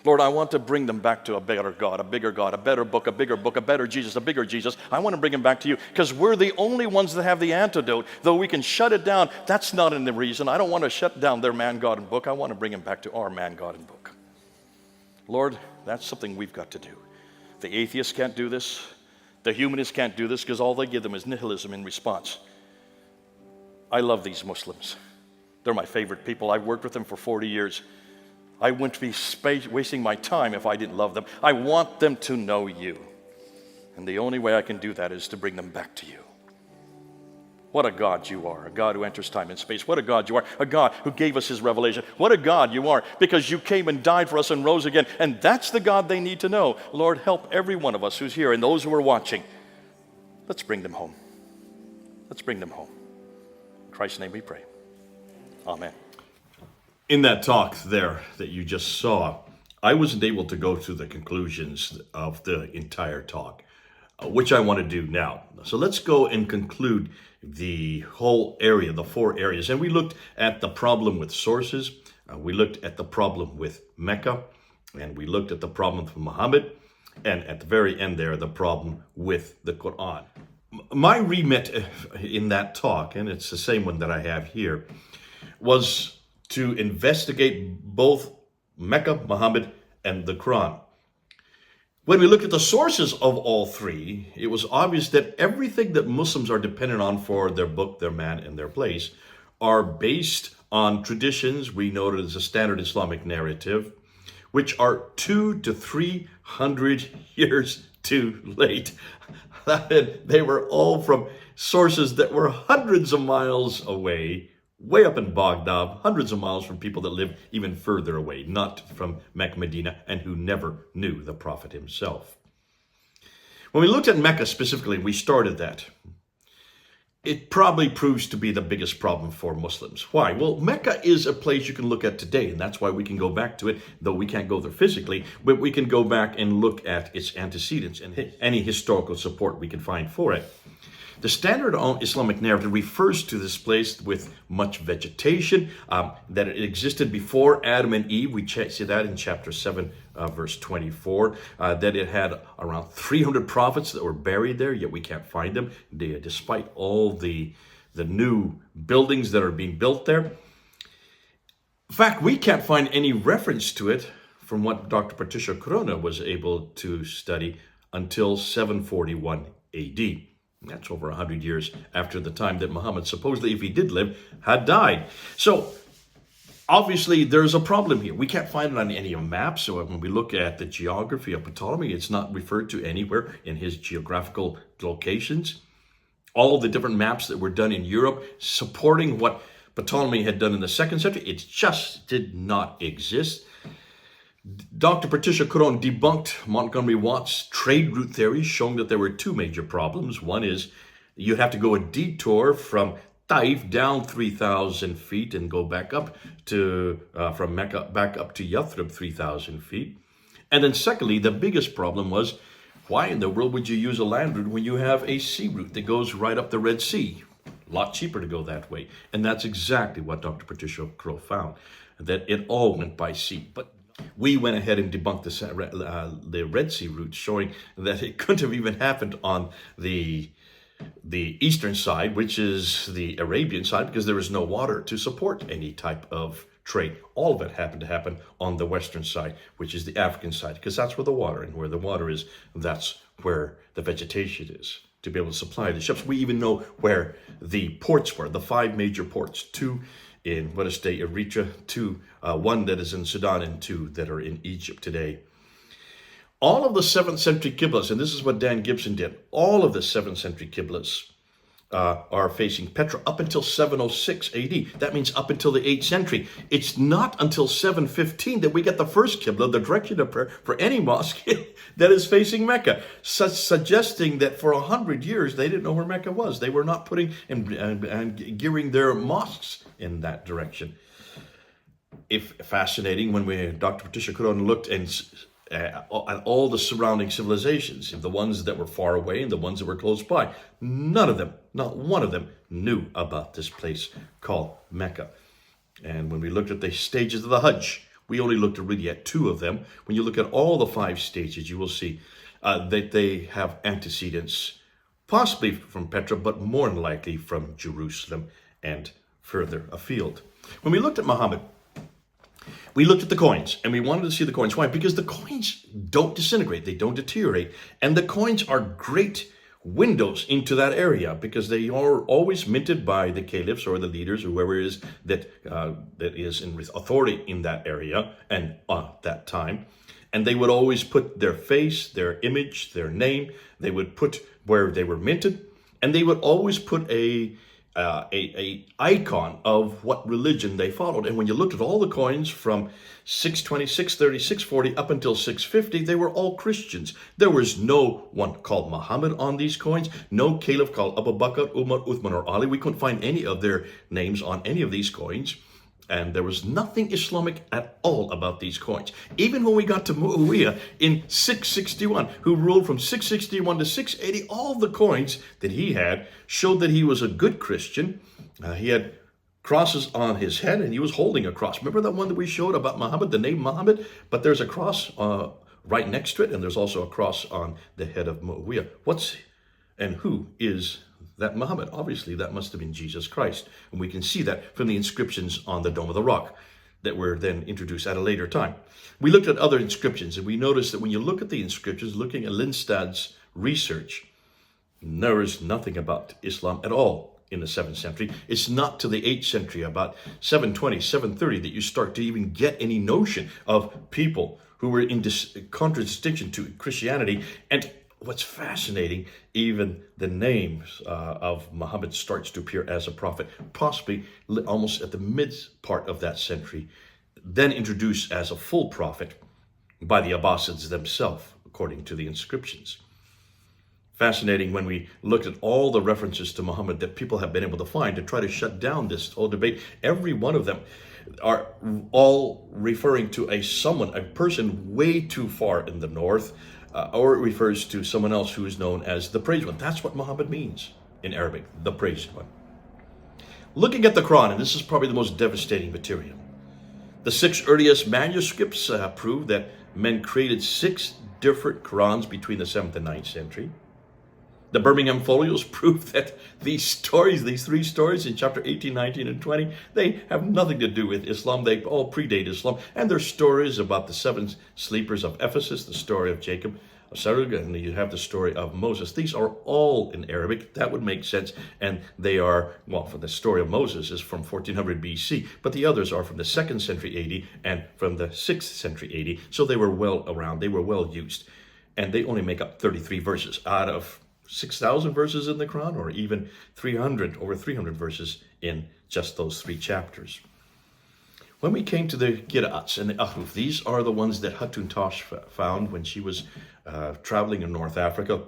Lord, I want to bring them back to a better God, a bigger God, a better book, a bigger book, a better Jesus, a bigger Jesus. I want to bring them back to you because we're the only ones that have the antidote. Though we can shut it down, that's not in the reason. I don't want to shut down their man, God, and book. I want to bring them back to our man, God, and book. Lord, that's something we've got to do. The atheists can't do this. The humanists can't do this because all they give them is nihilism in response. I love these Muslims. They're my favorite people. I've worked with them for 40 years. I wouldn't be wasting my time if I didn't love them. I want them to know you. And the only way I can do that is to bring them back to you. What a God you are, a God who enters time and space. What a God you are, a God who gave us his revelation. What a God you are, because you came and died for us and rose again. And that's the God they need to know. Lord, help every one of us who's here and those who are watching. Let's bring them home. Let's bring them home. In Christ's name we pray. Amen. In that talk there that you just saw, I wasn't able to go through the conclusions of the entire talk, which I want to do now. So let's go and conclude the whole area, the 4 areas. And we looked at the problem with sources. We looked at the problem with Mecca. And we looked at the problem with Muhammad. And at the very end there, the problem with the Qur'an. My remit in that talk, and it's the same one that I have here, was to investigate both Mecca, Muhammad, and the Quran. When we looked at the sources of all 3, it was obvious that everything that Muslims are dependent on for their book, their man, and their place are based on traditions we noted as a standard Islamic narrative, which are 200 to 300 years too late. They were all from sources that were hundreds of miles away way up in Baghdad, hundreds of miles from people that live even further away, not from Mecca, Medina, and who never knew the Prophet himself. When we looked at Mecca specifically, we started that. It probably proves to be the biggest problem for Muslims. Why? Well, Mecca is a place you can look at today, and that's why we can go back to it, though we can't go there physically, but we can go back and look at its antecedents and any historical support we can find for it. The standard Islamic narrative refers to this place with much vegetation, that it existed before Adam and Eve. We see that in chapter 7, verse 24, that it had around 300 prophets that were buried there, yet we can't find them, despite all the new buildings that are being built there. In fact, we can't find any reference to it from what Dr. Patricia Corona was able to study until 741 AD. That's over 100 years after the time that Muhammad, supposedly, if he did live, had died. So, obviously, there's a problem here. We can't find it on any maps. So when we look at the geography of Ptolemy, it's not referred to anywhere in his geographical locations. All the different maps that were done in Europe supporting what Ptolemy had done in the 2nd century, it just did not exist. Dr. Patricia Corona debunked Montgomery Watt's trade route theory, showing that there were two major problems. One is you'd have to go a detour from Taif down 3,000 feet and go back up to, from Mecca back up to Yathrib 3,000 feet. And then secondly, the biggest problem was, why in the world would you use a land route when you have a sea route that goes right up the Red Sea? A lot cheaper to go that way. And that's exactly what Dr. Patricia Corona found, that it all went by sea. But we went ahead and debunked the Red Sea route, showing that it couldn't have even happened on the eastern side, which is the Arabian side, because there was no water to support any type of trade. All of it happened to happen on the western side, which is the African side, because that's where the water, and where the water is, that's where the vegetation is, to be able to supply the ships. We even know where the ports were, the 5 major ports, 2 in, what is today, Eritrea, 2, 1 that is in Sudan, and 2 that are in Egypt today. All of the 7th century Qiblas, and this is what Dan Gibson did, all of the 7th century Qiblas are facing Petra up until 706 AD. That means up until the 8th century. It's not until 715 that we get the first Qibla, the direction of prayer for any mosque that is facing Mecca, suggesting that for 100 years they didn't know where Mecca was. They were not putting and gearing their mosques in that direction. If fascinating, when Dr. Patricia Corona looked at all the surrounding civilizations, the ones that were far away and the ones that were close by, none of them, not one of them, knew about this place called Mecca. And when we looked at the stages of the Hajj, we only looked really at 2 of them. When you look at all the 5 stages, you will see that they have antecedents, possibly from Petra, but more than likely from Jerusalem and further afield. When we looked at Muhammad, we looked at the coins, and we wanted to see the coins. Why? Because the coins don't disintegrate, they don't deteriorate, and the coins are great windows into that area, because they are always minted by the caliphs or the leaders, or whoever it is that is in authority in that area and that time. And they would always put their face, their image, their name. They would put where they were minted, and they would always put a icon of what religion they followed. And when you looked at all the coins from 620, 630, 640 up until 650, they were all Christians. There was no one called Muhammad on these coins, no caliph called Abu Bakr, Umar, Uthman, or Ali. We couldn't find any of their names on any of these coins. And there was nothing Islamic at all about these coins. Even when we got to Muawiyah in 661, who ruled from 661 to 680, all the coins that he had showed that he was a good Christian. He had crosses on his head, and he was holding a cross. Remember that one that we showed about Muhammad, the name Muhammad? But there's a cross right next to it, and there's also a cross on the head of Muawiyah. Who is that Muhammad? Obviously, that must have been Jesus Christ. And we can see that from the inscriptions on the Dome of the Rock that were then introduced at a later time. We looked at other inscriptions, and we noticed that when you look at the inscriptions, looking at Lindstad's research, there is nothing about Islam at all in the 7th century. It's not to the 8th century, about 720, 730, that you start to even get any notion of people who were in contradistinction to Christianity. And what's fascinating, even the names of Muhammad starts to appear as a prophet, possibly almost at the mid part of that century, then introduced as a full prophet by the Abbasids themselves, according to the inscriptions. Fascinating when we looked at all the references to Muhammad that people have been able to find to try to shut down this whole debate. Every one of them are all referring to a person way too far in the north, or it refers to someone else who is known as the praised one. That's what Muhammad means in Arabic, the praised one. Looking at the Qur'an, and this is probably the most devastating material. The 6 earliest manuscripts prove that men created 6 different Qur'ans between the 7th and 9th century. The Birmingham Folios prove that these 3 stories in chapter 18, 19, and 20, they have nothing to do with Islam. They all predate Islam. And they're stories about the 7 sleepers of Ephesus, the story of Jacob, of Sarug, and you have the story of Moses. These are all in Arabic. That would make sense. And they are, well, for the story of Moses is from 1400 BC, but the others are from the 2nd century AD and from the 6th century AD. So they were well around. They were well used. And they only make up 33 verses out of 6,000 verses in the Quran, or even over 300 verses in just those 3 chapters. When we came to the Qira'ats and the Ahruf, these are the ones that Hatun Tash found when she was traveling in North Africa.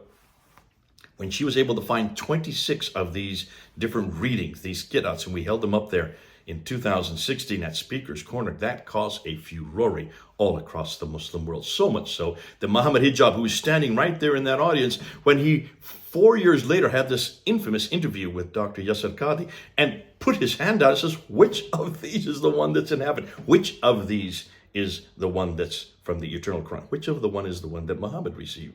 When she was able to find 26 of these different readings, these Qira'ats, and we held them up there in 2016 at Speaker's Corner, that caused a furore all across the Muslim world. So much so that Muhammad Hijab, who was standing right there in that audience, when he 4 years later had this infamous interview with Dr. Yasser Qadi and put his hand out and says, which of these is the one that's in heaven? Which of these is the one that's from the eternal Quran? Which of the one is the one that Muhammad received?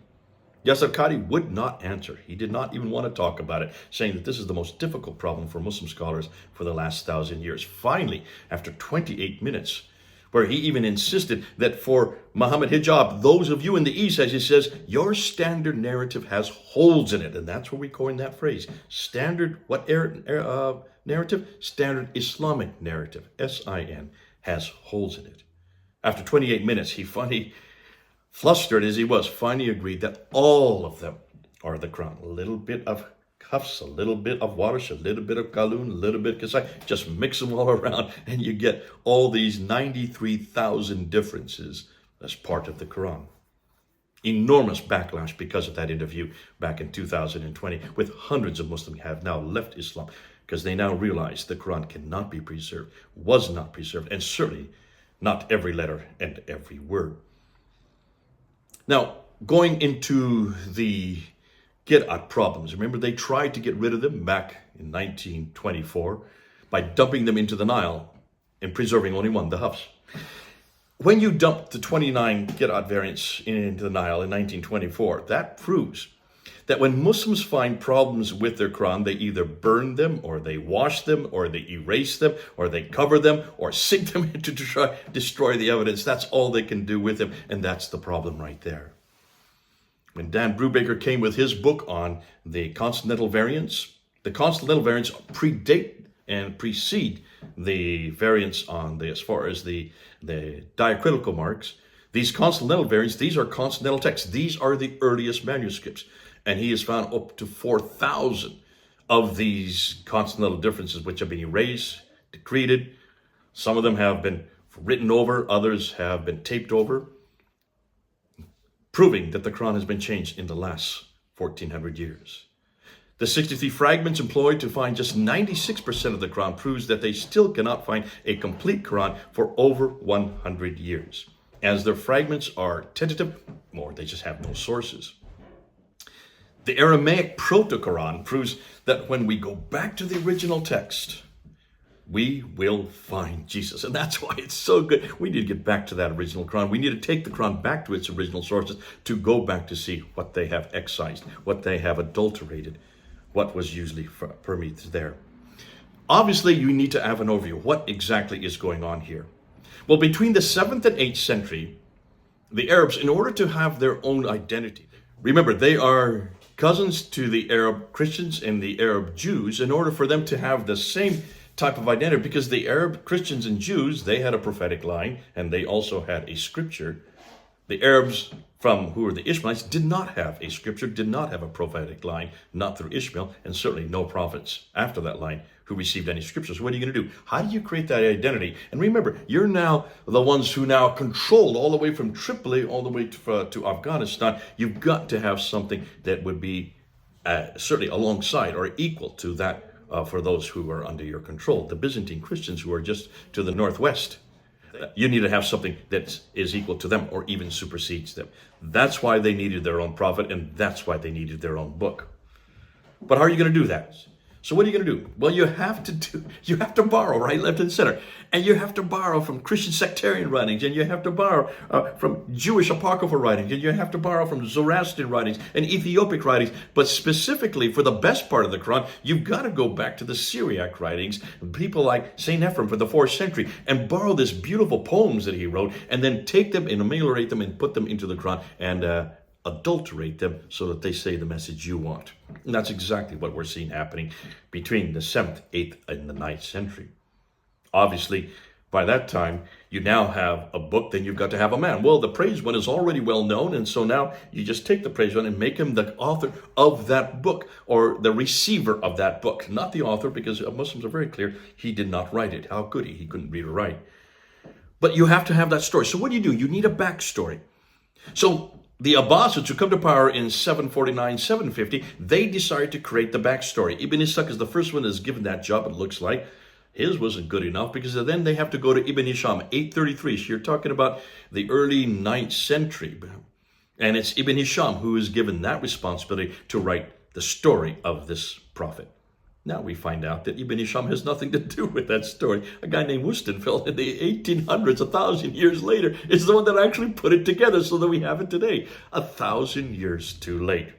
Yasser Qadi would not answer. He did not even want to talk about it, saying that this is the most difficult problem for Muslim scholars for the last 1,000 years. Finally, after 28 minutes, where he even insisted that for Muhammad Hijab, those of you in the East, as he says, your standard narrative has holes in it. And that's where we coin that phrase. Standard, what narrative? Standard Islamic narrative, S-I-N, has holes in it. After 28 minutes, he finally, flustered as he was, finally agreed that all of them are the Quran. A little bit of Hafs, a little bit of Warish, a little bit of Qalun, a little bit of Qasai. Just mix them all around and you get all these 93,000 differences as part of the Quran. Enormous backlash because of that interview back in 2020, with hundreds of Muslims have now left Islam because they now realize the Quran cannot be preserved, was not preserved, and certainly not every letter and every word. Now, going into the Qira'at problems, remember they tried to get rid of them back in 1924 by dumping them into the Nile and preserving only one, the Hafs. When you dump the 29 Qira'at variants into the Nile in 1924, that proves that when Muslims find problems with their Quran, they either burn them, or they wash them, or they erase them, or they cover them, or sink them to destroy the evidence. That's all they can do with them, and that's the problem right there. When Dan Brubaker came with his book on the consonantal variants predate and precede the variants on as far as the diacritical marks. These consonantal variants, these are consonantal texts. These are the earliest manuscripts. And he has found up to 4,000 of these consonantal differences which have been erased, decreted. Some of them have been written over, others have been taped over, proving that the Quran has been changed in the last 1,400 years. The 63 fragments employed to find just 96% of the Quran proves that they still cannot find a complete Quran for over 100 years, as their fragments are tentative, or they just have no sources. The Aramaic Proto-Quran proves that when we go back to the original text, we will find Jesus. And that's why it's so good. We need to get back to that original Quran. We need to take the Quran back to its original sources to go back to see what they have excised, what they have adulterated, what was usually permeated there. Obviously, you need to have an overview. What exactly is going on here? Well, between the 7th and 8th century, the Arabs, in order to have their own identity, remember, they are cousins to the Arab Christians and the Arab Jews, in order for them to have the same type of identity, because the Arab Christians and Jews, they had a prophetic line and they also had a scripture. The Arabs from who were the Ishmaelites did not have a scripture, did not have a prophetic line, not through Ishmael, and certainly no prophets after that line who received any scriptures. So what are you going to do? How do you create that identity? And remember, you're now the ones who now controlled all the way from Tripoli all the way to Afghanistan. You've got to have something that would be certainly alongside or equal to that for those who are under your control. The Byzantine Christians who are just to the northwest. You need to have something that is equal to them or even supersedes them. That's why they needed their own prophet, and that's why they needed their own book. But how are you going to do that? So what are you going to do? Well, you have to borrow right, left, and center. And you have to borrow from Christian sectarian writings, and you have to borrow from Jewish apocryphal writings, and you have to borrow from Zoroastrian writings and Ethiopic writings. But specifically for the best part of the Quran, you've got to go back to the Syriac writings, people like St. Ephraim for the 4th century, and borrow these beautiful poems that he wrote, and then take them and ameliorate them and put them into the Quran and adulterate them so that they say the message you want. And that's exactly what we're seeing happening between the 7th, 8th, and the 9th century. Obviously, by that time, you now have a book, then you've got to have a man. Well, the praised one is already well known, and so now you just take the praised one and make him the author of that book, or the receiver of that book. Not the author, because Muslims are very clear, he did not write it. How could he? He couldn't read or write. But you have to have that story. So what do? You need a backstory. So the Abbasids, who come to power in 749, 750, they decide to create the backstory. Ibn Ishaq is the first one that's given that job, it looks like. His wasn't good enough because then they have to go to Ibn Hisham, 833. So you're talking about the early 9th century. And it's Ibn Hisham who is given that responsibility to write the story of this prophet. Now we find out that Ibn Hisham has nothing to do with that story. A guy named Wustenfeld in the 1800s, 1,000 years later, is the one that actually put it together so that we have it today. 1,000 years too late.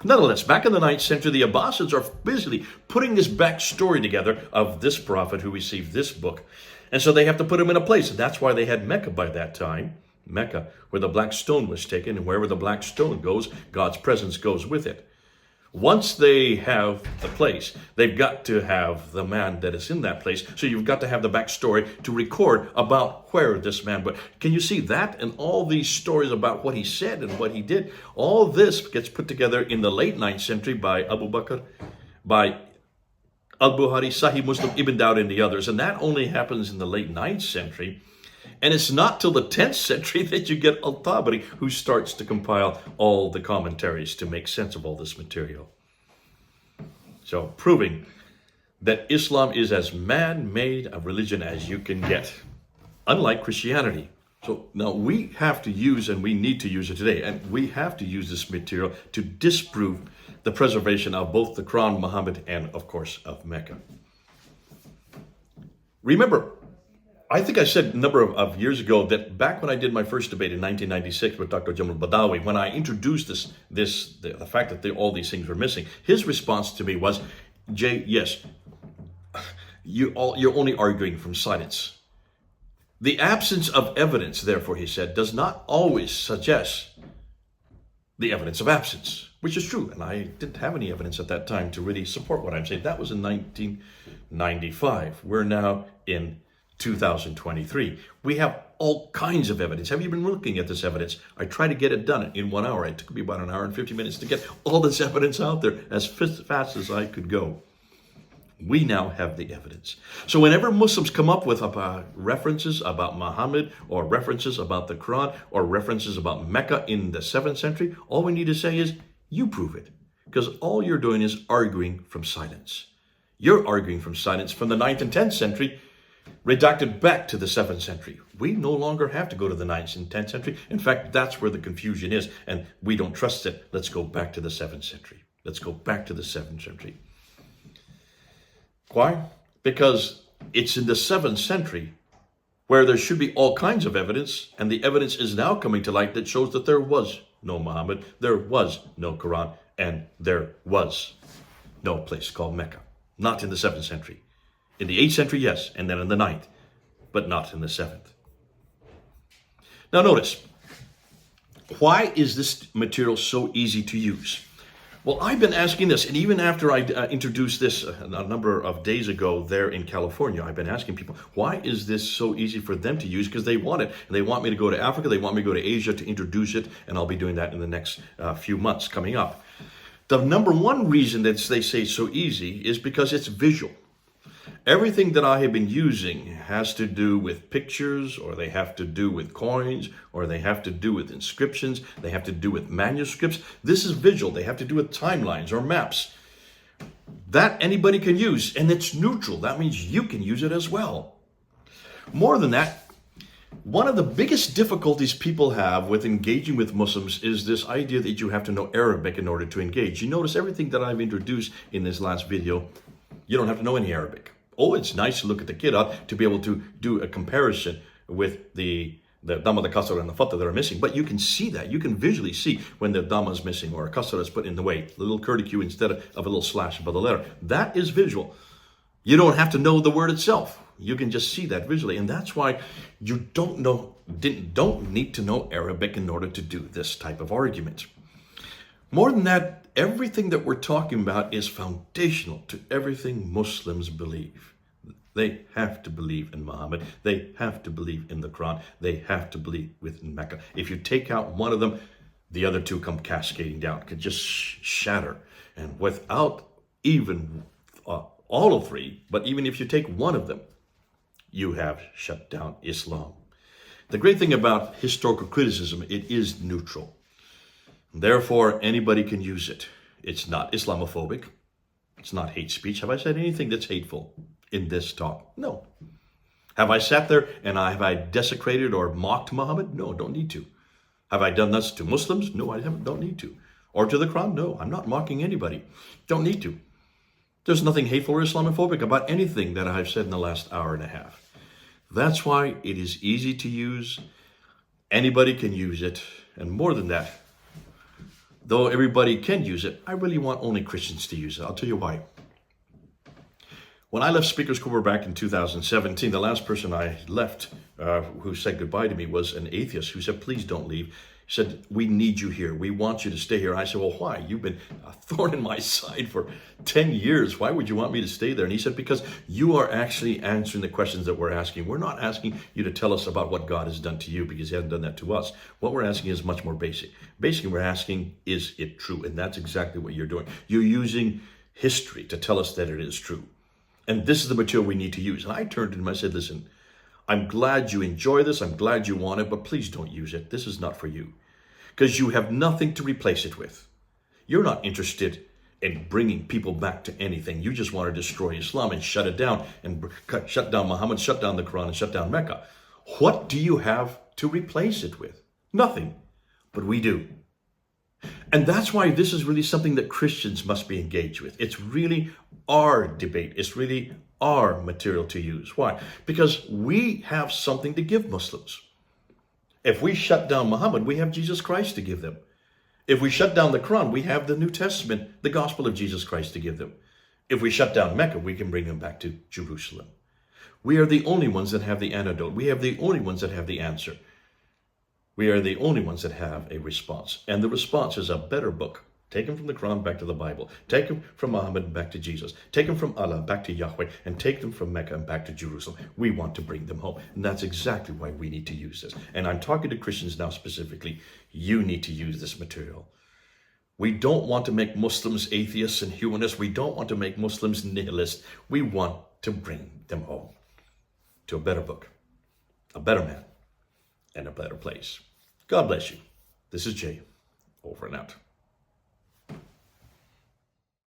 Nonetheless, back in the 9th century, the Abbasids are busily putting this backstory together of this prophet who received this book. And so they have to put him in a place. And that's why they had Mecca by that time. Mecca, where the black stone was taken. And wherever the black stone goes, God's presence goes with it. Once they have the place, they've got to have the man that is in that place. So you've got to have the backstory to record about where this man, but can you see that? And all these stories about what he said and what he did, all this gets put together in the late 9th century by Abu Bakr, by Al-Bukhari, Sahih Muslim, Ibn Dawud, and the others. And that only happens in the late 9th century. And it's not till the 10th century that you get Al-Tabari, who starts to compile all the commentaries to make sense of all this material. So proving that Islam is as man-made a religion as you can get, unlike Christianity. So now we have to use, and we need to use it today, and we have to use this material to disprove the preservation of both the Quran, Muhammad, and of course of Mecca. Remember, I think I said a number of years ago that back when I did my first debate in 1996 with Dr. Jamal Badawi, when I introduced the fact that all these things were missing, his response to me was, Jay, yes, you're only arguing from silence. The absence of evidence, therefore, he said, does not always suggest the evidence of absence, which is true. And I didn't have any evidence at that time to really support what I'm saying. That was in 1995. We're now in 2023. We have all kinds of evidence. Have you been looking at this evidence? I tried to get it done in 1 hour. It took me about 1 hour and 50 minutes to get all this evidence out there as fast as I could go. We now have the evidence. So whenever Muslims come up with references about Muhammad, or references about the Quran, or references about Mecca in the 7th century, all we need to say is, you prove it. Because all you're doing is arguing from silence. You're arguing from silence from the 9th and 10th century, redacted back to the 7th century. We no longer have to go to the 9th and 10th century. In fact, that's where the confusion is, and we don't trust it. Let's go back to the 7th century. Let's go back to the 7th century. Why? Because it's in the 7th century where there should be all kinds of evidence, and the evidence is now coming to light that shows that there was no Muhammad, there was no Quran, and there was no place called Mecca. Not in the 7th century. In the 8th century, yes, and then in the 9th, but not in the 7th. Now notice, why is this material so easy to use? Well, I've been asking this, and even after I introduced this a number of days ago there in California, I've been asking people, why is this so easy for them to use? Because they want it, and they want me to go to Africa, they want me to go to Asia to introduce it, and I'll be doing that in the next few months coming up. The number one reason that they say it's so easy is because it's visual. Everything that I have been using has to do with pictures, or they have to do with coins, or they have to do with inscriptions, they have to do with manuscripts. This is visual. They have to do with timelines or maps. That anybody can use, and it's neutral. That means you can use it as well. More than that, one of the biggest difficulties people have with engaging with Muslims is this idea that you have to know Arabic in order to engage. You notice everything that I've introduced in this last video, you don't have to know any Arabic. Oh, it's nice to look at the Qur'an to be able to do a comparison with the Dhamma, the Kasra, and the Fatha that are missing. But you can see that. You can visually see when the Dhamma is missing or a Kasra is put in the way, a little curlicue instead of a little slash above the letter. That is visual. You don't have to know the word itself. You can just see that visually. And that's why you don't need to know Arabic in order to do this type of argument. More than that, everything that we're talking about is foundational to everything Muslims believe. They have to believe in Muhammad. They have to believe in the Qur'an. They have to believe within Mecca. If you take out one of them, the other two come cascading down, could just shatter. And without even all of three, but even if you take one of them, you have shut down Islam. The great thing about historical criticism, it is neutral. Therefore, anybody can use it. It's not Islamophobic. It's not hate speech. Have I said anything that's hateful in this talk? No. Have I sat there and have I desecrated or mocked Muhammad? No, don't need to. Have I done this to Muslims? No, I don't need to. Or to the Quran? No, I'm not mocking anybody. Don't need to. There's nothing hateful or Islamophobic about anything that I've said in the last hour and a half. That's why it is easy to use. Anybody can use it. And more than that, though everybody can use it, I really want only Christians to use it. I'll tell you why. When I left Speaker's Corps back in 2017, the last person I left who said goodbye to me was an atheist who said, please don't leave. He said, we need you here. We want you to stay here. I said, well, why? You've been a thorn in my side for 10 years. Why would you want me to stay there? And he said, because you are actually answering the questions that we're asking. We're not asking you to tell us about what God has done to you, because he hasn't done that to us. What we're asking is much more basic. Basically, we're asking, is it true? And that's exactly what you're doing. You're using history to tell us that it is true. And this is the material we need to use. And I turned to him and I said, listen, I'm glad you enjoy this. I'm glad you want it, but please don't use it. This is not for you, because you have nothing to replace it with. You're not interested in bringing people back to anything. You just want to destroy Islam and shut it down, and shut down Muhammad, shut down the Quran, and shut down Mecca. What do you have to replace it with? Nothing. But we do. And that's why this is really something that Christians must be engaged with. It's really our debate. It's really our material to use. Why? Because we have something to give Muslims. If we shut down Muhammad, we have Jesus Christ to give them. If we shut down the Quran, we have the New Testament, the gospel of Jesus Christ to give them. If we shut down Mecca, we can bring them back to Jerusalem. We are the only ones that have the antidote. We are the only ones that have the answer. We are the only ones that have a response. And the response is a better book. Take them from the Quran back to the Bible. Take them from Muhammad back to Jesus. Take them from Allah back to Yahweh. And take them from Mecca and back to Jerusalem. We want to bring them home. And that's exactly why we need to use this. And I'm talking to Christians now specifically. You need to use this material. We don't want to make Muslims atheists and humanists. We don't want to make Muslims nihilists. We want to bring them home to a better book, a better man, and a better place. God bless you. This is Jay. Over and out.